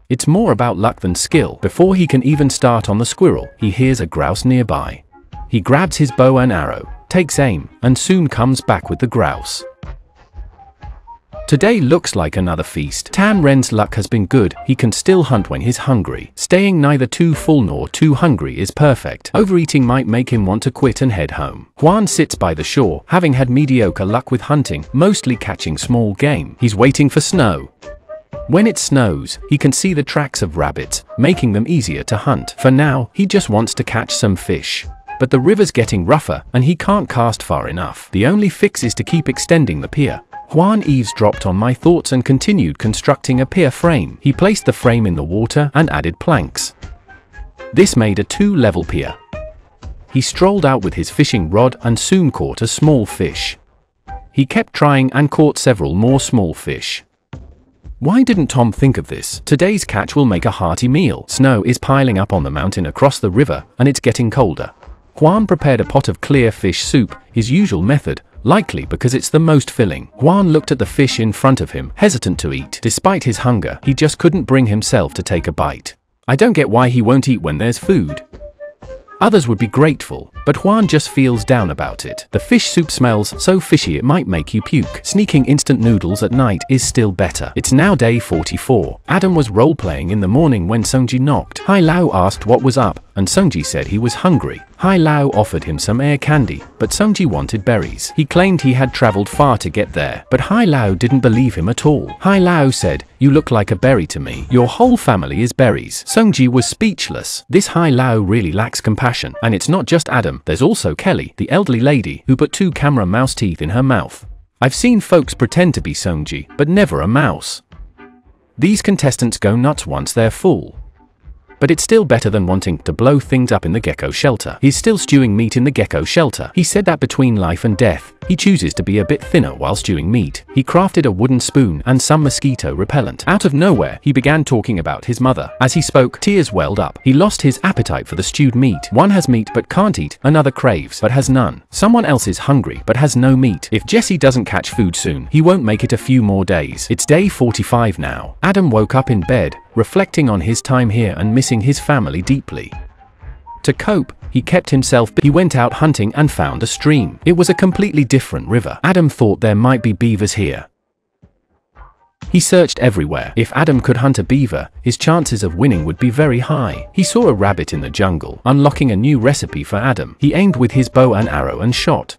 [SPEAKER 2] It's more about luck than skill. Before he can even start on the squirrel, he hears a grouse nearby. He grabs his bow and arrow, takes aim, and soon comes back with the grouse. Today looks like another feast. Tan Ren's luck has been good. He can still hunt when he's hungry. Staying neither too full nor too hungry is perfect. Overeating might make him want to quit and head home. Juan sits by the shore, having had mediocre luck with hunting, mostly catching small game. He's waiting for snow. When it snows, he can see the tracks of rabbits, making them easier to hunt. For now, he just wants to catch some fish. But the river's getting rougher, and he can't cast far enough. The only fix is to keep extending the pier. Juan eavesdropped on my thoughts and continued constructing a pier frame. He placed the frame in the water and added planks. This made a 2-level pier. He strolled out with his fishing rod and soon caught a small fish. He kept trying and caught several more small fish. Why didn't Tom think of this? Today's catch will make a hearty meal. Snow is piling up on the mountain across the river, and it's getting colder. Juan prepared a pot of clear fish soup, his usual method, likely because it's the most filling. Juan looked at the fish in front of him, hesitant to eat. Despite his hunger, he just couldn't bring himself to take a bite. I don't get why he won't eat when there's food. Others would be grateful, but Juan just feels down about it. The fish soup smells so fishy it might make you puke. Sneaking instant noodles at night is still better. It's now day 44. Adam was role-playing in the morning when Seungji knocked. Hai Lao asked what was up, and Seungji said he was hungry. Hai Lao offered him some air candy, but Seungji wanted berries. He claimed he had traveled far to get there, but Hai Lao didn't believe him at all. Hai Lao said, "You look like a berry to me. Your whole family is berries." Seungji was speechless. This Hai Lao really lacks compassion. And it's not just Adam, there's also Kelly, the elderly lady, who put 2 camera mouse teeth in her mouth. I've seen folks pretend to be Seungji, but never a mouse. These contestants go nuts once they're full. But it's still better than wanting to blow things up in the gecko shelter. He's still stewing meat in the gecko shelter. He said that between life and death, he chooses to be a bit thinner while stewing meat. He crafted a wooden spoon and some mosquito repellent. Out of nowhere, he began talking about his mother. As he spoke, tears welled up. He lost his appetite for the stewed meat. One has meat but can't eat, another craves but has none. Someone else is hungry but has no meat. If Jesse doesn't catch food soon, he won't make it a few more days. It's day 45 now. Adam woke up in bed, reflecting on his time here and missing his family deeply. To cope, he kept himself busy. He went out hunting and found a stream. It was a completely different river. Adam thought there might be beavers here. He searched everywhere. If Adam could hunt a beaver, his chances of winning would be very high. He saw a rabbit in the jungle, unlocking a new recipe for Adam. He aimed with his bow and arrow and shot.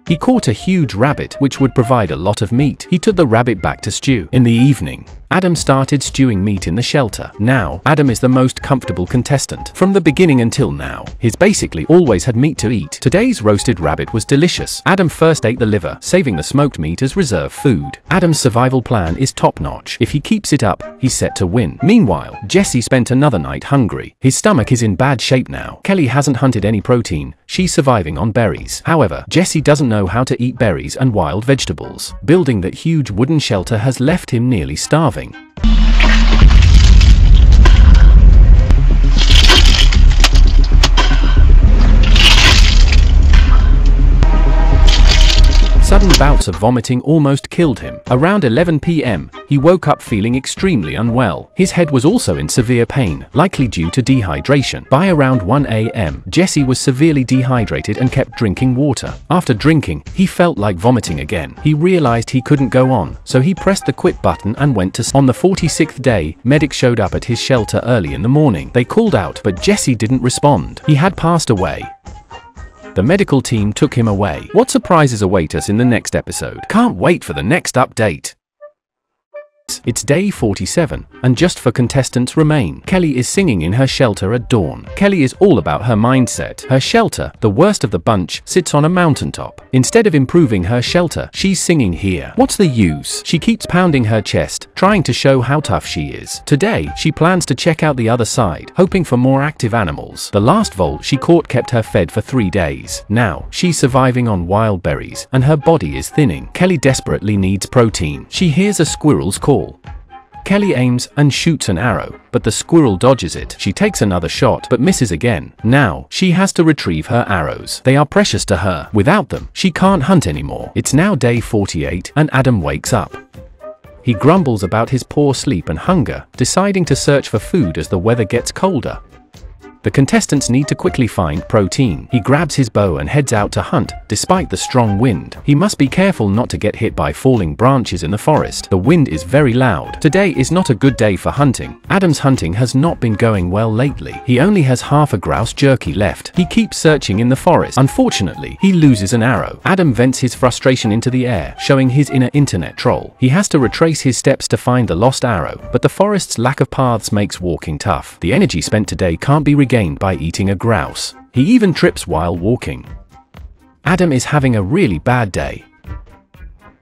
[SPEAKER 2] He caught a huge rabbit, which would provide a lot of meat. He took the rabbit back to stew. In the evening, Adam started stewing meat in the shelter. Now, Adam is the most comfortable contestant. From the beginning until now, he's basically always had meat to eat. Today's roasted rabbit was delicious. Adam first ate the liver, saving the smoked meat as reserve food. Adam's survival plan is top-notch. If he keeps it up, he's set to win. Meanwhile, Jesse spent another night hungry. His stomach is in bad shape now. Kelly hasn't hunted any protein. She's surviving on berries. However, Jesse doesn't know how to eat berries and wild vegetables. Building that huge wooden shelter has left him nearly starving. Sudden bouts of vomiting almost killed him. Around 11 p.m., he woke up feeling extremely unwell. His head was also in severe pain, likely due to dehydration. By around 1 a.m., Jesse was severely dehydrated and kept drinking water. After drinking, he felt like vomiting again. He realized he couldn't go on, so he pressed the quit button and went to sleep. On the 46th day, medics showed up at his shelter early in the morning. They called out, but Jesse didn't respond. He had passed away. The medical team took him away. What surprises await us in the next episode? Can't wait for the next update. It's day 47, and just for contestants remain. Kelly is singing in her shelter at dawn. Kelly is all about her mindset. Her shelter, the worst of the bunch, sits on a mountaintop. Instead of improving her shelter, she's singing here. What's the use? She keeps pounding her chest, trying to show how tough she is. Today, she plans to check out the other side, hoping for more active animals. The last vole she caught kept her fed for 3 days. Now, she's surviving on wild berries, and her body is thinning. Kelly desperately needs protein. She hears a squirrel's call. Kelly aims and shoots an arrow, but the squirrel dodges it. She takes another shot, but misses again. Now, she has to retrieve her arrows. They are precious to her. Without them, she can't hunt anymore. It's now day 48, and Adam wakes up. He grumbles about his poor sleep and hunger, deciding to search for food as the weather gets colder. The contestants need to quickly find protein. He grabs his bow and heads out to hunt, despite the strong wind. He must be careful not to get hit by falling branches in the forest. The wind is very loud. Today is not a good day for hunting. Adam's hunting has not been going well lately. He only has half a grouse jerky left. He keeps searching in the forest. Unfortunately, he loses an arrow. Adam vents his frustration into the air, showing his inner internet troll. He has to retrace his steps to find the lost arrow, but the forest's lack of paths makes walking tough. The energy spent today can't be regained by eating a grouse. He even trips while walking. Adam is having a really bad day.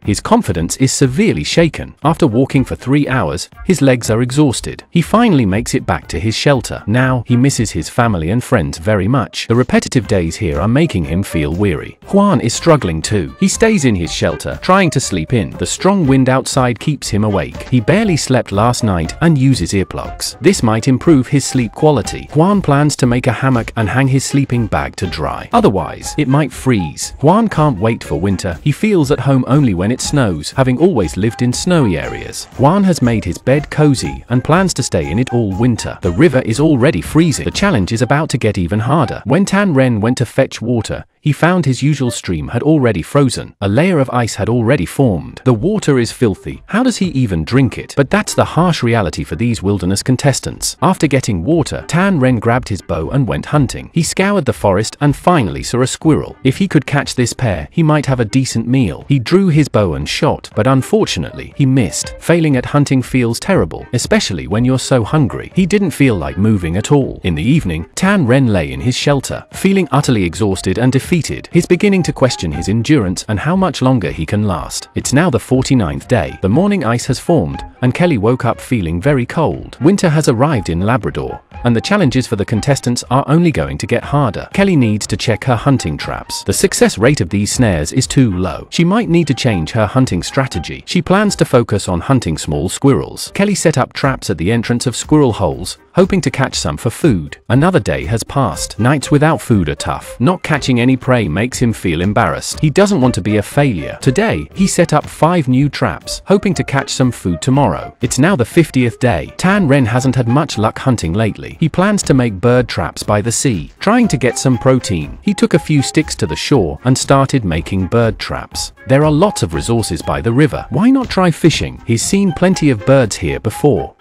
[SPEAKER 2] His confidence is severely shaken. After walking for 3 hours, his legs are exhausted. He finally makes it back to his shelter. Now, he misses his family and friends very much. The repetitive days here are making him feel weary. Juan is struggling too. He stays in his shelter, trying to sleep in. The strong wind outside keeps him awake. He barely slept last night and uses earplugs. This might improve his sleep quality. Juan plans to make a hammock and hang his sleeping bag to dry. Otherwise, it might freeze. Juan can't wait for winter. He feels at home only when it snows, having always lived in snowy areas. Juan has made his bed cozy and plans to stay in it all winter. The river is already freezing. The challenge is about to get even harder. When Tan Ren went to fetch water, he found his usual stream had already frozen. A layer of ice had already formed. The water is filthy. How does he even drink it? But that's the harsh reality for these wilderness contestants. After getting water, Tan Ren grabbed his bow and went hunting. He scoured the forest and finally saw a squirrel. If he could catch this pair, he might have a decent meal. He drew his bow and shot, but unfortunately, he missed. Failing at hunting feels terrible, especially when you're so hungry. He didn't feel like moving at all. In the evening, Tan Ren lay in his shelter, feeling utterly exhausted and defeated. He's beginning to question his endurance and how much longer he can last. It's now the 49th day. The morning ice has formed, and Kelly woke up feeling very cold. Winter has arrived in Labrador, and the challenges for the contestants are only going to get harder. Kelly needs to check her hunting traps. The success rate of these snares is too low. She might need to change her hunting strategy. She plans to focus on hunting small squirrels. Kelly set up traps at the entrance of squirrel holes, hoping to catch some for food. Another day has passed. Nights without food are tough. Not catching any prey makes him feel embarrassed. He doesn't want to be a failure. Today, he set up 5 new traps, hoping to catch some food tomorrow. It's now the 50th day. Tan Ren hasn't had much luck hunting lately. He plans to make bird traps by the sea, trying to get some protein. He took a few sticks to the shore and started making bird traps. There are lots of resources by the river. Why not try fishing? He's seen plenty of birds here before.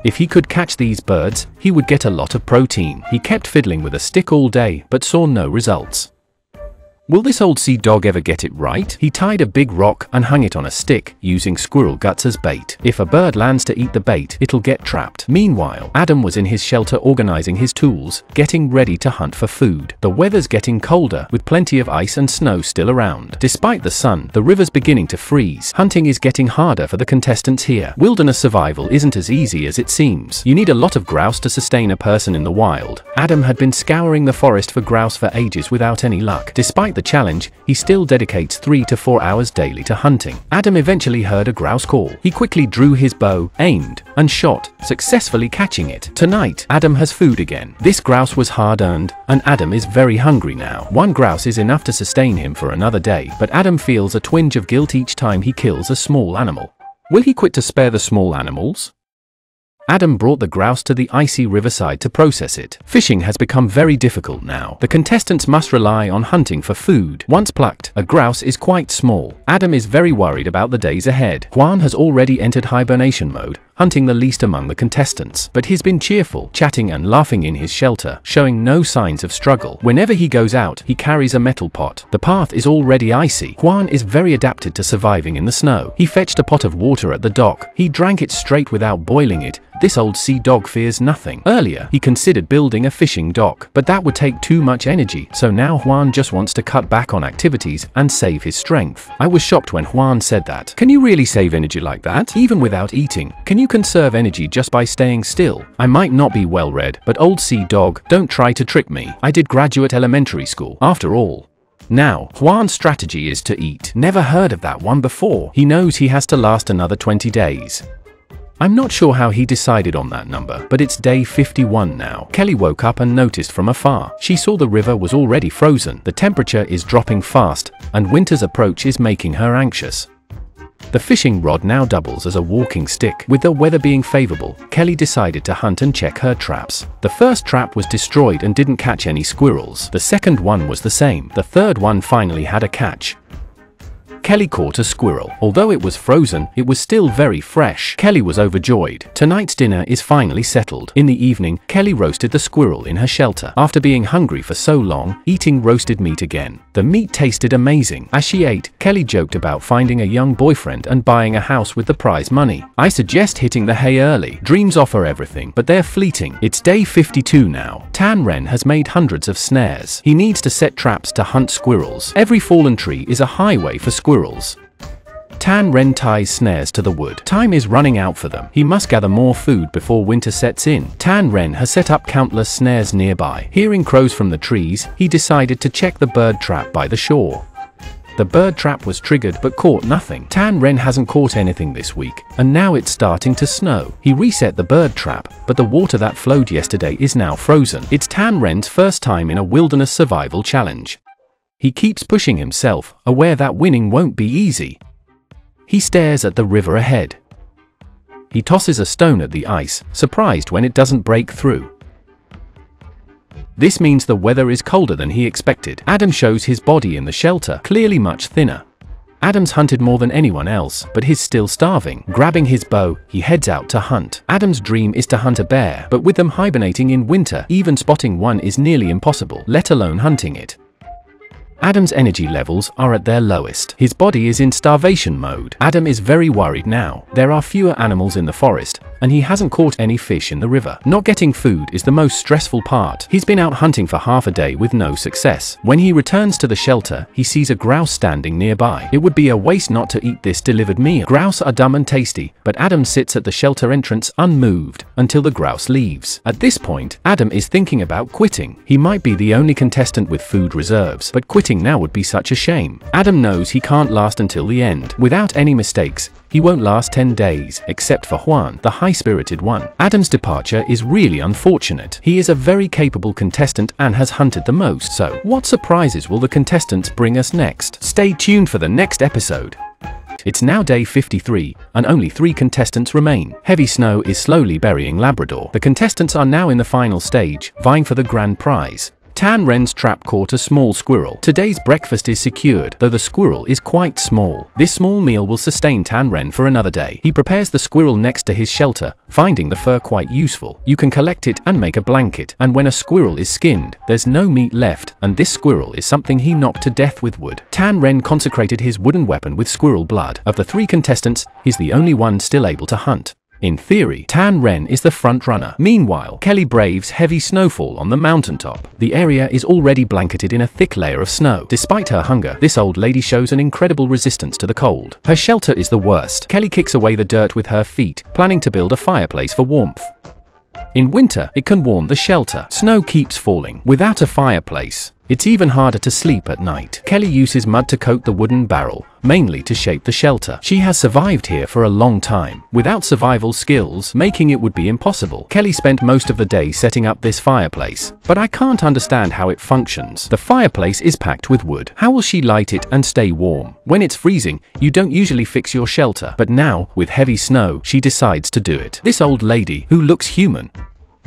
[SPEAKER 2] If he could catch these birds, he would get a lot of protein. He kept fiddling with a stick all day, but saw no results. Will this old sea dog ever get it right? He tied a big rock and hung it on a stick, using squirrel guts as bait. If a bird lands to eat the bait, it'll get trapped. Meanwhile, Adam was in his shelter organizing his tools, getting ready to hunt for food. The weather's getting colder, with plenty of ice and snow still around. Despite the sun, the river's beginning to freeze. Hunting is getting harder for the contestants here. Wilderness survival isn't as easy as it seems. You need a lot of grouse to sustain a person in the wild. Adam had been scouring the forest for grouse for ages without any luck. Despite the challenge, he still dedicates 3 to 4 hours daily to hunting. Adam eventually heard a grouse call. He quickly drew his bow, aimed, and shot, successfully catching it. Tonight, Adam has food again. This grouse was hard-earned, and Adam is very hungry now. 1 grouse is enough to sustain him for another day, but Adam feels a twinge of guilt each time he kills a small animal. Will he quit to spare the small animals? Adam brought the grouse to the icy riverside to process it. Fishing has become very difficult now. The contestants must rely on hunting for food. Once plucked, a grouse is quite small. Adam is very worried about the days ahead. Juan has already entered hibernation mode, hunting the least among the contestants. But he's been cheerful, chatting and laughing in his shelter, showing no signs of struggle. Whenever he goes out, he carries a metal pot. The path is already icy. Juan is very adapted to surviving in the snow. He fetched a pot of water at the dock. He drank it straight without boiling it. This old sea dog fears nothing. Earlier, he considered building a fishing dock, but that would take too much energy, so now Juan just wants to cut back on activities and save his strength. I was shocked when Juan said that. Can you really save energy like that? Even without eating? Can you conserve energy just by staying still? I might not be well read, but old sea dog, don't try to trick me. I did graduate elementary school, after all. Now, Juan's strategy is to eat. Never heard of that one before. He knows he has to last another 20 days. I'm not sure how he decided on that number, but it's day 51 now. Kelly woke up and noticed from afar. She saw the river was already frozen. The temperature is dropping fast, and winter's approach is making her anxious. The fishing rod now doubles as a walking stick. With the weather being favorable, Kelly decided to hunt and check her traps. The first trap was destroyed and didn't catch any squirrels. The second one was the same. The third one finally had a catch. Kelly caught a squirrel. Although it was frozen, it was still very fresh. Kelly was overjoyed. Tonight's dinner is finally settled. In the evening, Kelly roasted the squirrel in her shelter. After being hungry for so long, eating roasted meat again. The meat tasted amazing. As she ate, Kelly joked about finding a young boyfriend and buying a house with the prize money. I suggest hitting the hay early. Dreams offer everything, but they're fleeting. It's day 52 now. Tan Ren has made hundreds of snares. He needs to set traps to hunt squirrels. Every fallen tree is a highway for squirrels. Tan Ren ties snares to the wood. Time is running out for them. He must gather more food before winter sets in. Tan Ren has set up countless snares nearby. Hearing crows from the trees, he decided to check the bird trap by the shore. The bird trap was triggered but caught nothing. Tan Ren hasn't caught anything this week, and now it's starting to snow. He reset the bird trap, but the water that flowed yesterday is now frozen. It's Tan Ren's first time in a wilderness survival challenge. He keeps pushing himself, aware that winning won't be easy. He stares at the river ahead. He tosses a stone at the ice, surprised when it doesn't break through. This means the weather is colder than he expected. Adam shows his body in the shelter, clearly much thinner. Adam's hunted more than anyone else, but he's still starving. Grabbing his bow, he heads out to hunt. Adam's dream is to hunt a bear, but with them hibernating in winter, even spotting one is nearly impossible, let alone hunting it. Adam's energy levels are at their lowest. His body is in starvation mode. Adam is very worried now. There are fewer animals in the forest, and he hasn't caught any fish in the river. Not getting food is the most stressful part. He's been out hunting for half a day with no success. When he returns to the shelter, he sees a grouse standing nearby. It would be a waste not to eat this delivered meal. Grouse are dumb and tasty, but Adam sits at the shelter entrance unmoved until the grouse leaves. At this point, Adam is thinking about quitting. He might be the only contestant with food reserves, but quitting now would be such a shame. Adam knows he can't last until the end. Without any mistakes, he won't last 10 days, except for Juan, the high-spirited one. Adam's departure is really unfortunate. He is a very capable contestant and has hunted the most, so what surprises will the contestants bring us next? Stay tuned for the next episode. It's now day 53, and only 3 contestants remain. Heavy snow is slowly burying Labrador. The contestants are now in the final stage, vying for the grand prize. Tan Ren's trap caught a small squirrel. Today's breakfast is secured, though the squirrel is quite small. This small meal will sustain Tan Ren for another day. He prepares the squirrel next to his shelter, finding the fur quite useful. You can collect it and make a blanket, and when a squirrel is skinned, there's no meat left, and this squirrel is something he knocked to death with wood. Tan Ren consecrated his wooden weapon with squirrel blood. Of the 3 contestants, he's the only one still able to hunt. In theory, Tan Ren is the front runner. Meanwhile, Kelly braves heavy snowfall on the mountaintop. The area is already blanketed in a thick layer of snow. Despite her hunger, this old lady shows an incredible resistance to the cold. Her shelter is the worst. Kelly kicks away the dirt with her feet, planning to build a fireplace for warmth. In winter, it can warm the shelter. Snow keeps falling. Without a fireplace, it's even harder to sleep at night. Kelly uses mud to coat the wooden barrel, mainly to shape the shelter. She has survived here for a long time. Without survival skills, making it would be impossible. Kelly spent most of the day setting up this fireplace, but I can't understand how it functions. The fireplace is packed with wood. How will she light it and stay warm? When it's freezing, you don't usually fix your shelter, but now, with heavy snow, she decides to do it. This old lady, who looks human,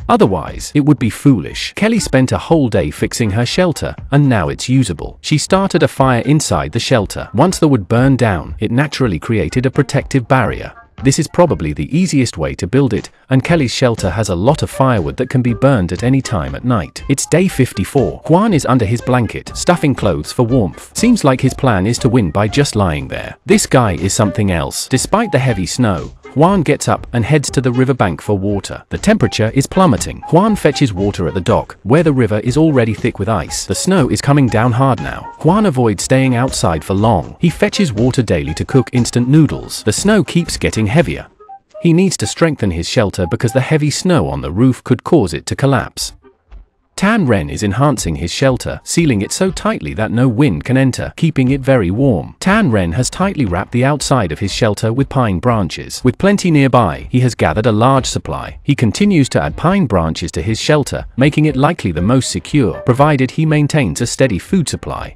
[SPEAKER 2] otherwise, it would be foolish. Kelly spent a whole day fixing her shelter, and now it's usable. She started a fire inside the shelter. Once the wood burned down, it naturally created a protective barrier. This is probably the easiest way to build it, and Kelly's shelter has a lot of firewood that can be burned at any time at night. It's day 54. Juan is under his blanket, stuffing clothes for warmth. Seems like his plan is to win by just lying there. This guy is something else. Despite the heavy snow, Juan gets up and heads to the riverbank for water. The temperature is plummeting. Juan fetches water at the dock, where the river is already thick with ice. The snow is coming down hard now. Juan avoids staying outside for long. He fetches water daily to cook instant noodles. The snow keeps getting heavier. He needs to strengthen his shelter because the heavy snow on the roof could cause it to collapse. Tan Ren is enhancing his shelter, sealing it so tightly that no wind can enter, keeping it very warm. Tan Ren has tightly wrapped the outside of his shelter with pine branches. With plenty nearby, he has gathered a large supply. He continues to add pine branches to his shelter, making it likely the most secure, provided he maintains a steady food supply.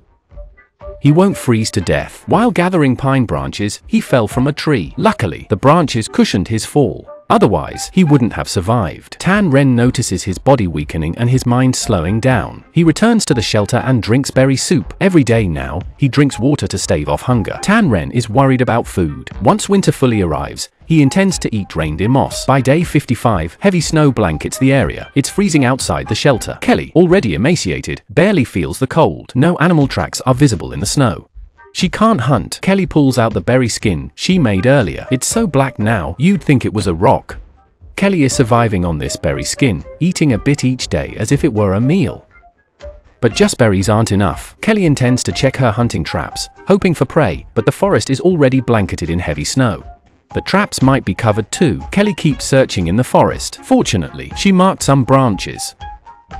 [SPEAKER 2] He won't freeze to death. While gathering pine branches, he fell from a tree. Luckily, the branches cushioned his fall. Otherwise, he wouldn't have survived. Tan Ren notices his body weakening and his mind slowing down. He returns to the shelter and drinks berry soup. Every day now, he drinks water to stave off hunger. Tan Ren is worried about food. Once winter fully arrives, he intends to eat reindeer moss. By day 55, heavy snow blankets the area. It's freezing outside the shelter. Kelly, already emaciated, barely feels the cold. No animal tracks are visible in the snow. She can't hunt. Kelly pulls out the berry skin she made earlier. It's so black now, you'd think it was a rock. Kelly is surviving on this berry skin, eating a bit each day as if it were a meal. But just berries aren't enough. Kelly intends to check her hunting traps, hoping for prey, but the forest is already blanketed in heavy snow. The traps might be covered too. Kelly keeps searching in the forest. Fortunately, she marked some branches.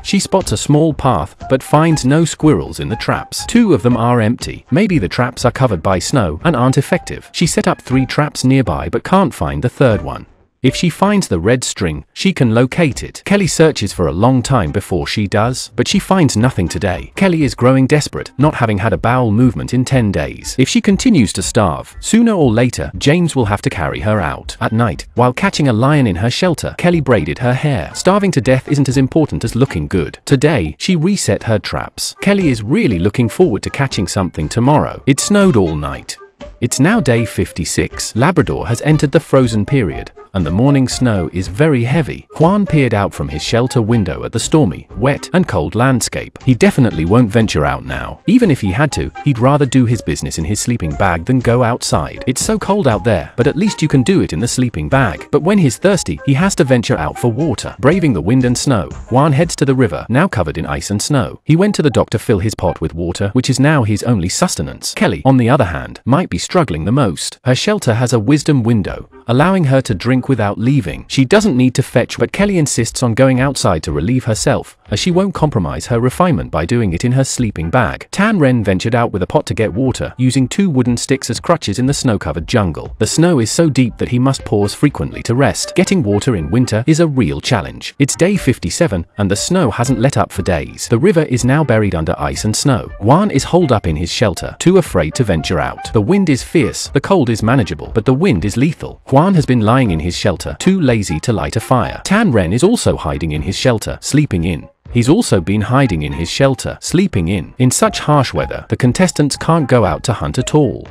[SPEAKER 2] She spots a small path, but finds no squirrels in the traps. 2 of them are empty. Maybe the traps are covered by snow and aren't effective. She set up 3 traps nearby but can't find the 3rd one. If she finds the red string, she can locate it. Kelly searches for a long time before she does, but she finds nothing today. Kelly is growing desperate, not having had a bowel movement in 10 days. If she continues to starve, sooner or later, James will have to carry her out. At night, while catching a lion in her shelter, Kelly braided her hair. Starving to death isn't as important as looking good. Today, she reset her traps. Kelly is really looking forward to catching something tomorrow. It snowed all night. It's now day 56. Labrador has entered the frozen period, and the morning snow is very heavy. Juan peered out from his shelter window at the stormy, wet, and cold landscape. He definitely won't venture out now. Even if he had to, he'd rather do his business in his sleeping bag than go outside. It's so cold out there, but at least you can do it in the sleeping bag. But when he's thirsty, he has to venture out for water. Braving the wind and snow, Juan heads to the river, now covered in ice and snow. He went to the dock to fill his pot with water, which is now his only sustenance. Kelly, on the other hand, might be struggling the most. Her shelter has a wisdom window, allowing her to drink without leaving. She doesn't need to fetch, but Kelly insists on going outside to relieve herself, as she won't compromise her refinement by doing it in her sleeping bag. Tan Ren ventured out with a pot to get water, using 2 wooden sticks as crutches in the snow-covered jungle. The snow is so deep that he must pause frequently to rest. Getting water in winter is a real challenge. It's day 57, and the snow hasn't let up for days. The river is now buried under ice and snow. Juan is holed up in his shelter, too afraid to venture out. The wind is fierce, the cold is manageable, but the wind is lethal. Juan has been lying in his shelter, too lazy to light a fire. Tan Ren is also hiding in his shelter, sleeping in. He's also been hiding in his shelter, sleeping in. In such harsh weather, the contestants can't go out to hunt at all.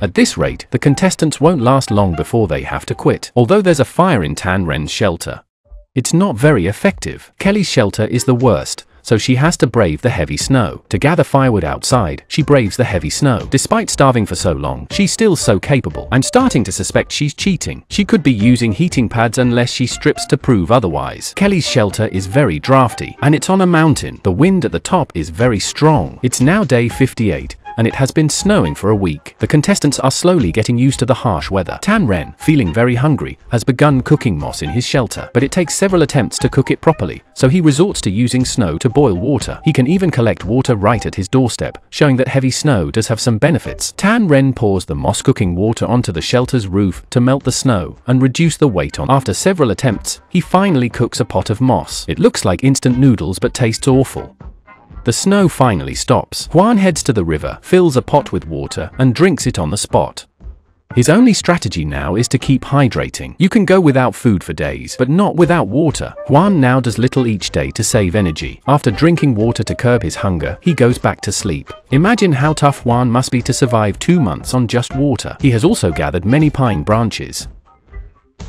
[SPEAKER 2] At this rate, the contestants won't last long before they have to quit. Although there's a fire in Tan Ren's shelter, it's not very effective. Kelly's shelter is the worst, so she has to brave the heavy snow. To gather firewood outside, she braves the heavy snow. Despite starving for so long, she's still so capable. I'm starting to suspect she's cheating. She could be using heating pads unless she strips to prove otherwise. Kelly's shelter is very drafty, and it's on a mountain. The wind at the top is very strong. It's now day 58. And it has been snowing for a week. The contestants are slowly getting used to the harsh weather. Tan Ren, feeling very hungry, has begun cooking moss in his shelter, but it takes several attempts to cook it properly, so he resorts to using snow to boil water. He can even collect water right at his doorstep, showing that heavy snow does have some benefits. Tan Ren pours the moss cooking water onto the shelter's roof to melt the snow and reduce the weight on. After several attempts, he finally cooks a pot of moss. It looks like instant noodles but tastes awful. The snow finally stops. Juan heads to the river, fills a pot with water, and drinks it on the spot. His only strategy now is to keep hydrating. You can go without food for days, but not without water. Juan now does little each day to save energy. After drinking water to curb his hunger, he goes back to sleep. Imagine how tough Juan must be to survive 2 months on just water. He has also gathered many pine branches.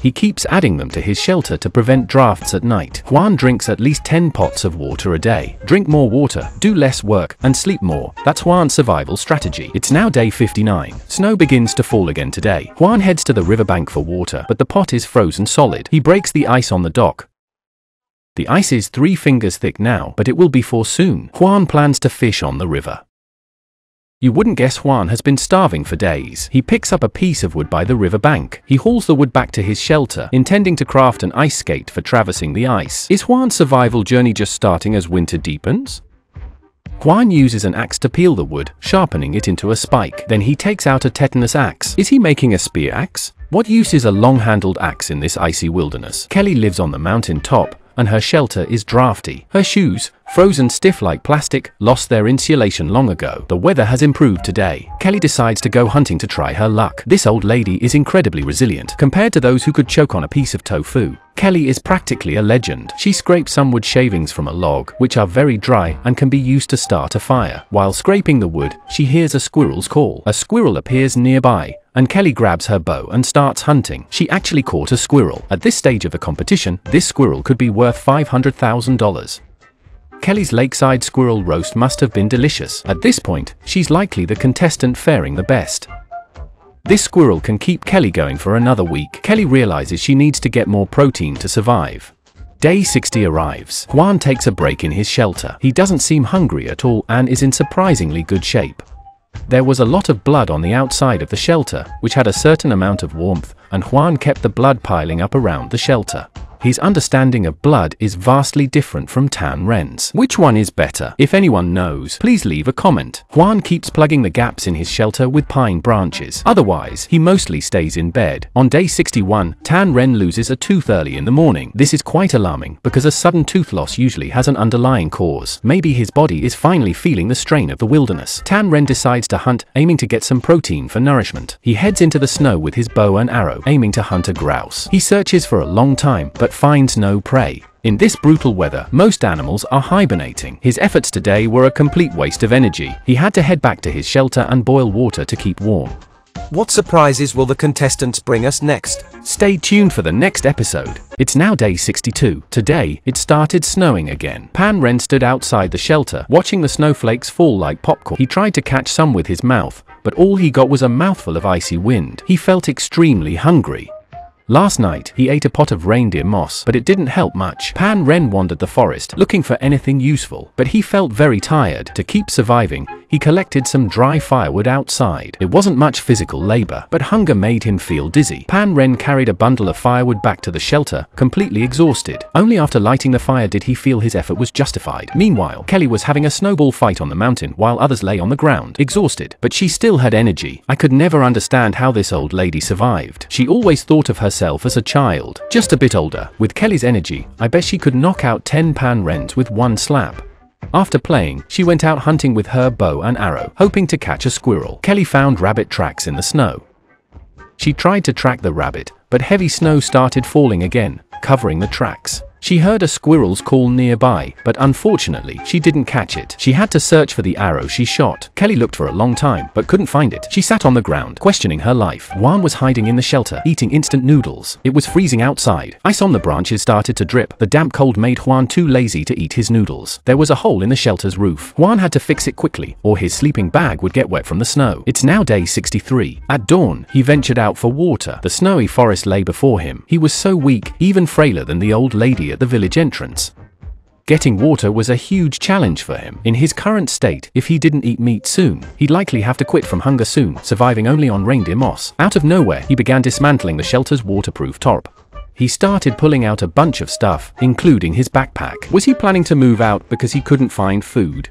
[SPEAKER 2] He keeps adding them to his shelter to prevent drafts at night. Juan drinks at least 10 pots of water a day. Drink more water, do less work, and sleep more. That's Juan's survival strategy. It's now day 59. Snow begins to fall again today. Juan heads to the riverbank for water, but the pot is frozen solid. He breaks the ice on the dock. The ice is 3 fingers thick now, but it will be 4 soon. Juan plans to fish on the river. You wouldn't guess Juan has been starving for days. He picks up a piece of wood by the river bank. He hauls the wood back to his shelter, intending to craft an ice skate for traversing the ice. Is Juan's survival journey just starting as winter deepens? Juan uses an axe to peel the wood, sharpening it into a spike. Then he takes out a tetanus axe. Is he making a spear axe? What use is a long-handled axe in this icy wilderness? Kelly lives on the mountain top, and her shelter is drafty. Her shoes, frozen stiff like plastic, lost their insulation long ago. The weather has improved today. Kelly decides to go hunting to try her luck. This old lady is incredibly resilient. Compared to those who could choke on a piece of tofu, Kelly is practically a legend. She scrapes some wood shavings from a log, which are very dry and can be used to start a fire. While scraping the wood, she hears a squirrel's call. A squirrel appears nearby, and Kelly grabs her bow and starts hunting. She actually caught a squirrel. At this stage of the competition, this squirrel could be worth $500,000. Kelly's lakeside squirrel roast must have been delicious. At this point, she's likely the contestant faring the best. This squirrel can keep Kelly going for another week. Kelly realizes she needs to get more protein to survive. Day 60 arrives. Juan takes a break in his shelter. He doesn't seem hungry at all and is in surprisingly good shape. There was a lot of blood on the outside of the shelter, which had a certain amount of warmth, and Juan kept the blood piling up around the shelter. His understanding of blood is vastly different from Tan Ren's. Which one is better? If anyone knows, please leave a comment. Juan keeps plugging the gaps in his shelter with pine branches. Otherwise, he mostly stays in bed. On day 61, Tan Ren loses a tooth early in the morning. This is quite alarming because a sudden tooth loss usually has an underlying cause. Maybe his body is finally feeling the strain of the wilderness. Tan Ren decides to hunt, aiming to get some protein for nourishment. He heads into the snow with his bow and arrow, aiming to hunt a grouse. He searches for a long time, but finds no prey. In this brutal weather, most animals are hibernating. His efforts today were a complete waste of energy. He had to head back to his shelter and boil water to keep warm.
[SPEAKER 3] What surprises will the contestants bring us next?
[SPEAKER 2] Stay tuned for the next episode. It's now day 62. Today, it started snowing again. Pan Ren stood outside the shelter, watching the snowflakes fall like popcorn. He tried to catch some with his mouth, but all he got was a mouthful of icy wind. He felt extremely hungry. Last night, he ate a pot of reindeer moss, but it didn't help much. Pan Ren wandered the forest, looking for anything useful, but he felt very tired. To keep surviving, he collected some dry firewood outside. It wasn't much physical labor, but hunger made him feel dizzy. Pan Ren carried a bundle of firewood back to the shelter, completely exhausted. Only after lighting the fire did he feel his effort was justified. Meanwhile, Kelly was having a snowball fight on the mountain while others lay on the ground, exhausted. But she still had energy. I could never understand how this old lady survived. She always thought of herself as a child, just a bit older. With Kelly's energy, I bet she could knock out 10 Pan Rens with one slap. After playing, she went out hunting with her bow and arrow, hoping to catch a squirrel. Kelly found rabbit tracks in the snow. She tried to track the rabbit, but heavy snow started falling again, covering the tracks. She heard a squirrel's call nearby, but unfortunately, she didn't catch it. She had to search for the arrow she shot. Kelly looked for a long time, but couldn't find it. She sat on the ground, questioning her life. Juan was hiding in the shelter, eating instant noodles. It was freezing outside. Ice on the branches started to drip. The damp cold made Juan too lazy to eat his noodles. There was a hole in the shelter's roof. Juan had to fix it quickly, or his sleeping bag would get wet from the snow. It's now day 63. At dawn, he ventured out for water. The snowy forest lay before him. He was so weak, even frailer than the old lady at the village entrance. Getting water was a huge challenge for him. In his current state, if he didn't eat meat soon, he'd likely have to quit from hunger soon, surviving only on reindeer moss. Out of nowhere, he began dismantling the shelter's waterproof tarp. He started pulling out a bunch of stuff, including his backpack. Was he planning to move out because he couldn't find food?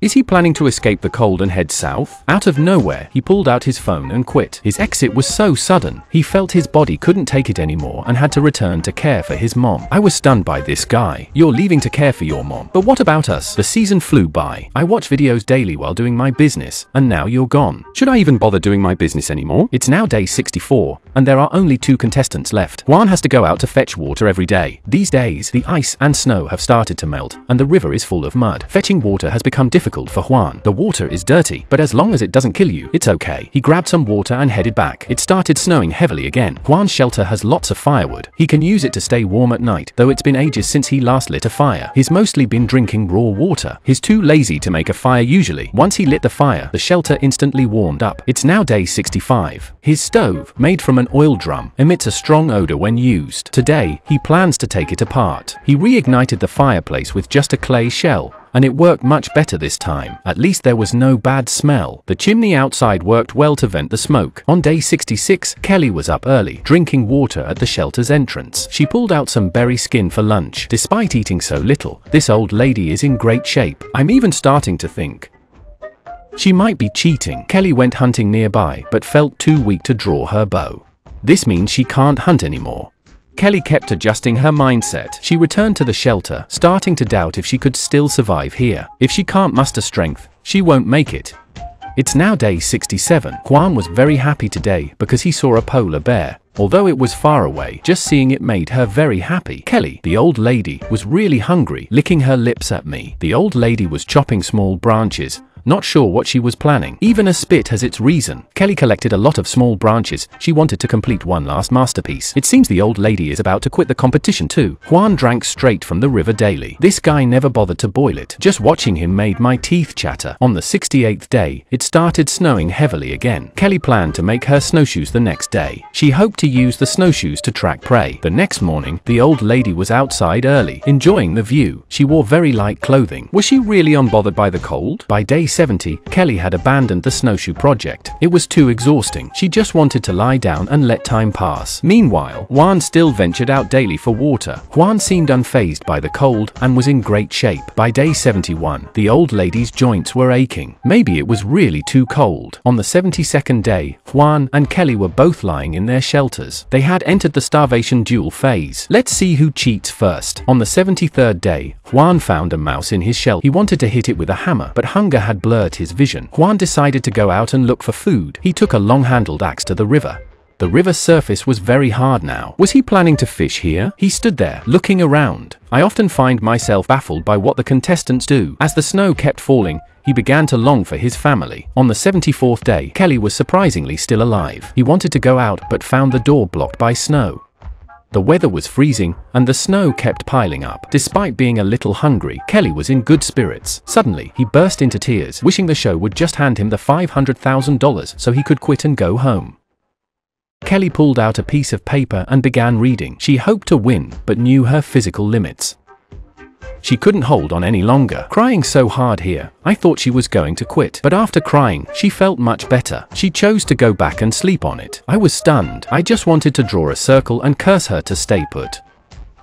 [SPEAKER 2] Is he planning to escape the cold and head south? Out of nowhere, he pulled out his phone and quit. His exit was so sudden, he felt his body couldn't take it anymore and had to return to care for his mom. I was stunned by this guy. You're leaving to care for your mom. But what about us? The season flew by. I watch videos daily while doing my business, and now you're gone. Should I even bother doing my business anymore? It's now day 64, and there are only 2 contestants left. Juan has to go out to fetch water every day. These days, the ice and snow have started to melt, and the river is full of mud. Fetching water has become difficult for Juan. The water is dirty, but as long as it doesn't kill you, it's okay. He grabbed some water and headed back. It started snowing heavily again. Juan's shelter has lots of firewood. He can use it to stay warm at night, though it's been ages since he last lit a fire. He's mostly been drinking raw water. He's too lazy to make a fire usually. Once he lit the fire, the shelter instantly warmed up. It's now day 65. His stove, made from an oil drum, emits a strong odor when used. Today, he plans to take it apart. He reignited the fireplace with just a clay shell, and it worked much better this time. At least there was no bad smell. The chimney outside worked well to vent the smoke. On day 66, Kelly was up early, drinking water at the shelter's entrance. She pulled out some berry skin for lunch. Despite eating so little, this old lady is in great shape. I'm even starting to think she might be cheating. Kelly went hunting nearby, but felt too weak to draw her bow. This means she can't hunt anymore. Kelly kept adjusting her mindset. She returned to the shelter, starting to doubt if she could still survive here. If she can't muster strength, she won't make it. It's now day 67. Juan was very happy today because he saw a polar bear. Although it was far away, just seeing it made her very happy. Kelly, the old lady, was really hungry, licking her lips at me. The old lady was chopping small branches not sure what she was planning. Even a spit has its reason. Kelly collected a lot of small branches. She wanted to complete one last masterpiece. It seems the old lady is about to quit the competition too. Juan drank straight from the river daily. This guy never bothered to boil it. Just watching him made my teeth chatter. On the 68th day, it started snowing heavily again. Kelly planned to make her snowshoes the next day. She hoped to use the snowshoes to track prey. The next morning, the old lady was outside early, enjoying the view. She wore very light clothing. Was she really unbothered by the cold? By day 70, Kelly had abandoned the snowshoe project. It was too exhausting. She just wanted to lie down and let time pass. Meanwhile, Juan still ventured out daily for water. Juan seemed unfazed by the cold and was in great shape. By day 71, the old lady's joints were aching. Maybe it was really too cold. On the 72nd day, Juan and Kelly were both lying in their shelters. They had entered the starvation duel phase. Let's see who cheats first. On the 73rd day, Juan found a mouse in his shelter. He wanted to hit it with a hammer, but hunger had blurred his vision. Juan decided to go out and look for food. He took a long-handled axe to the river. The river's surface was very hard now. Was he planning to fish here? He stood there, looking around. I often find myself baffled by what the contestants do. As the snow kept falling, he began to long for his family. On the 74th day, Kelly was surprisingly still alive. He wanted to go out but found the door blocked by snow. The weather was freezing, and the snow kept piling up. Despite being a little hungry, Kelly was in good spirits. Suddenly, he burst into tears, wishing the show would just hand him the $500,000 so he could quit and go home. Kelly pulled out a piece of paper and began reading. She hoped to win, but knew her physical limits. She couldn't hold on any longer. Crying so hard here, I thought she was going to quit. But after crying, she felt much better. She chose to go back and sleep on it. I was stunned. I just wanted to draw a circle and curse her to stay put.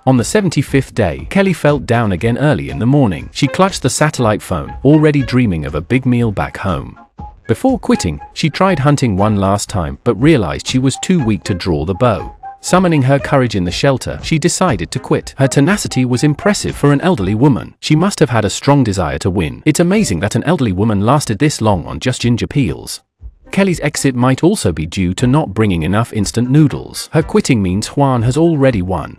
[SPEAKER 2] On the 75th day, Kelly felt down again early in the morning. She clutched the satellite phone, already dreaming of a big meal back home. Before quitting, she tried hunting one last time, but realized she was too weak to draw the bow. Summoning her courage in the shelter, she decided to quit. Her tenacity was impressive for an elderly woman. She must have had a strong desire to win. It's amazing that an elderly woman lasted this long on just ginger peels. Kelly's exit might also be due to not bringing enough instant noodles. Her quitting means Juan has already won.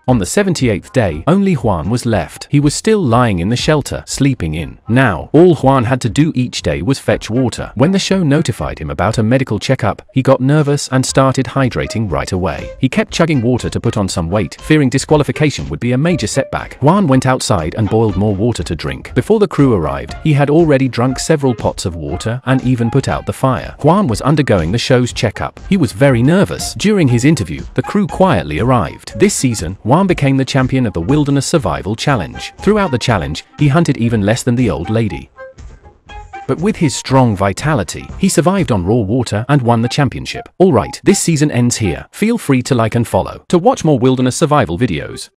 [SPEAKER 2] On the 78th day, only Juan was left. He was still lying in the shelter, sleeping in. Now, all Juan had to do each day was fetch water. When the show notified him about a medical checkup, he got nervous and started hydrating right away. He kept chugging water to put on some weight, fearing disqualification would be a major setback. Juan went outside and boiled more water to drink. Before the crew arrived, he had already drunk several pots of water and even put out the fire. Juan was undergoing the show's checkup. He was very nervous. During his interview, the crew quietly arrived. This season, Juan became the champion of the Wilderness Survival Challenge. Throughout the challenge, he hunted even less than the old lady. But with his strong vitality, he survived on raw water and won the championship. Alright, this season ends here. Feel free to like and follow to watch more wilderness survival videos.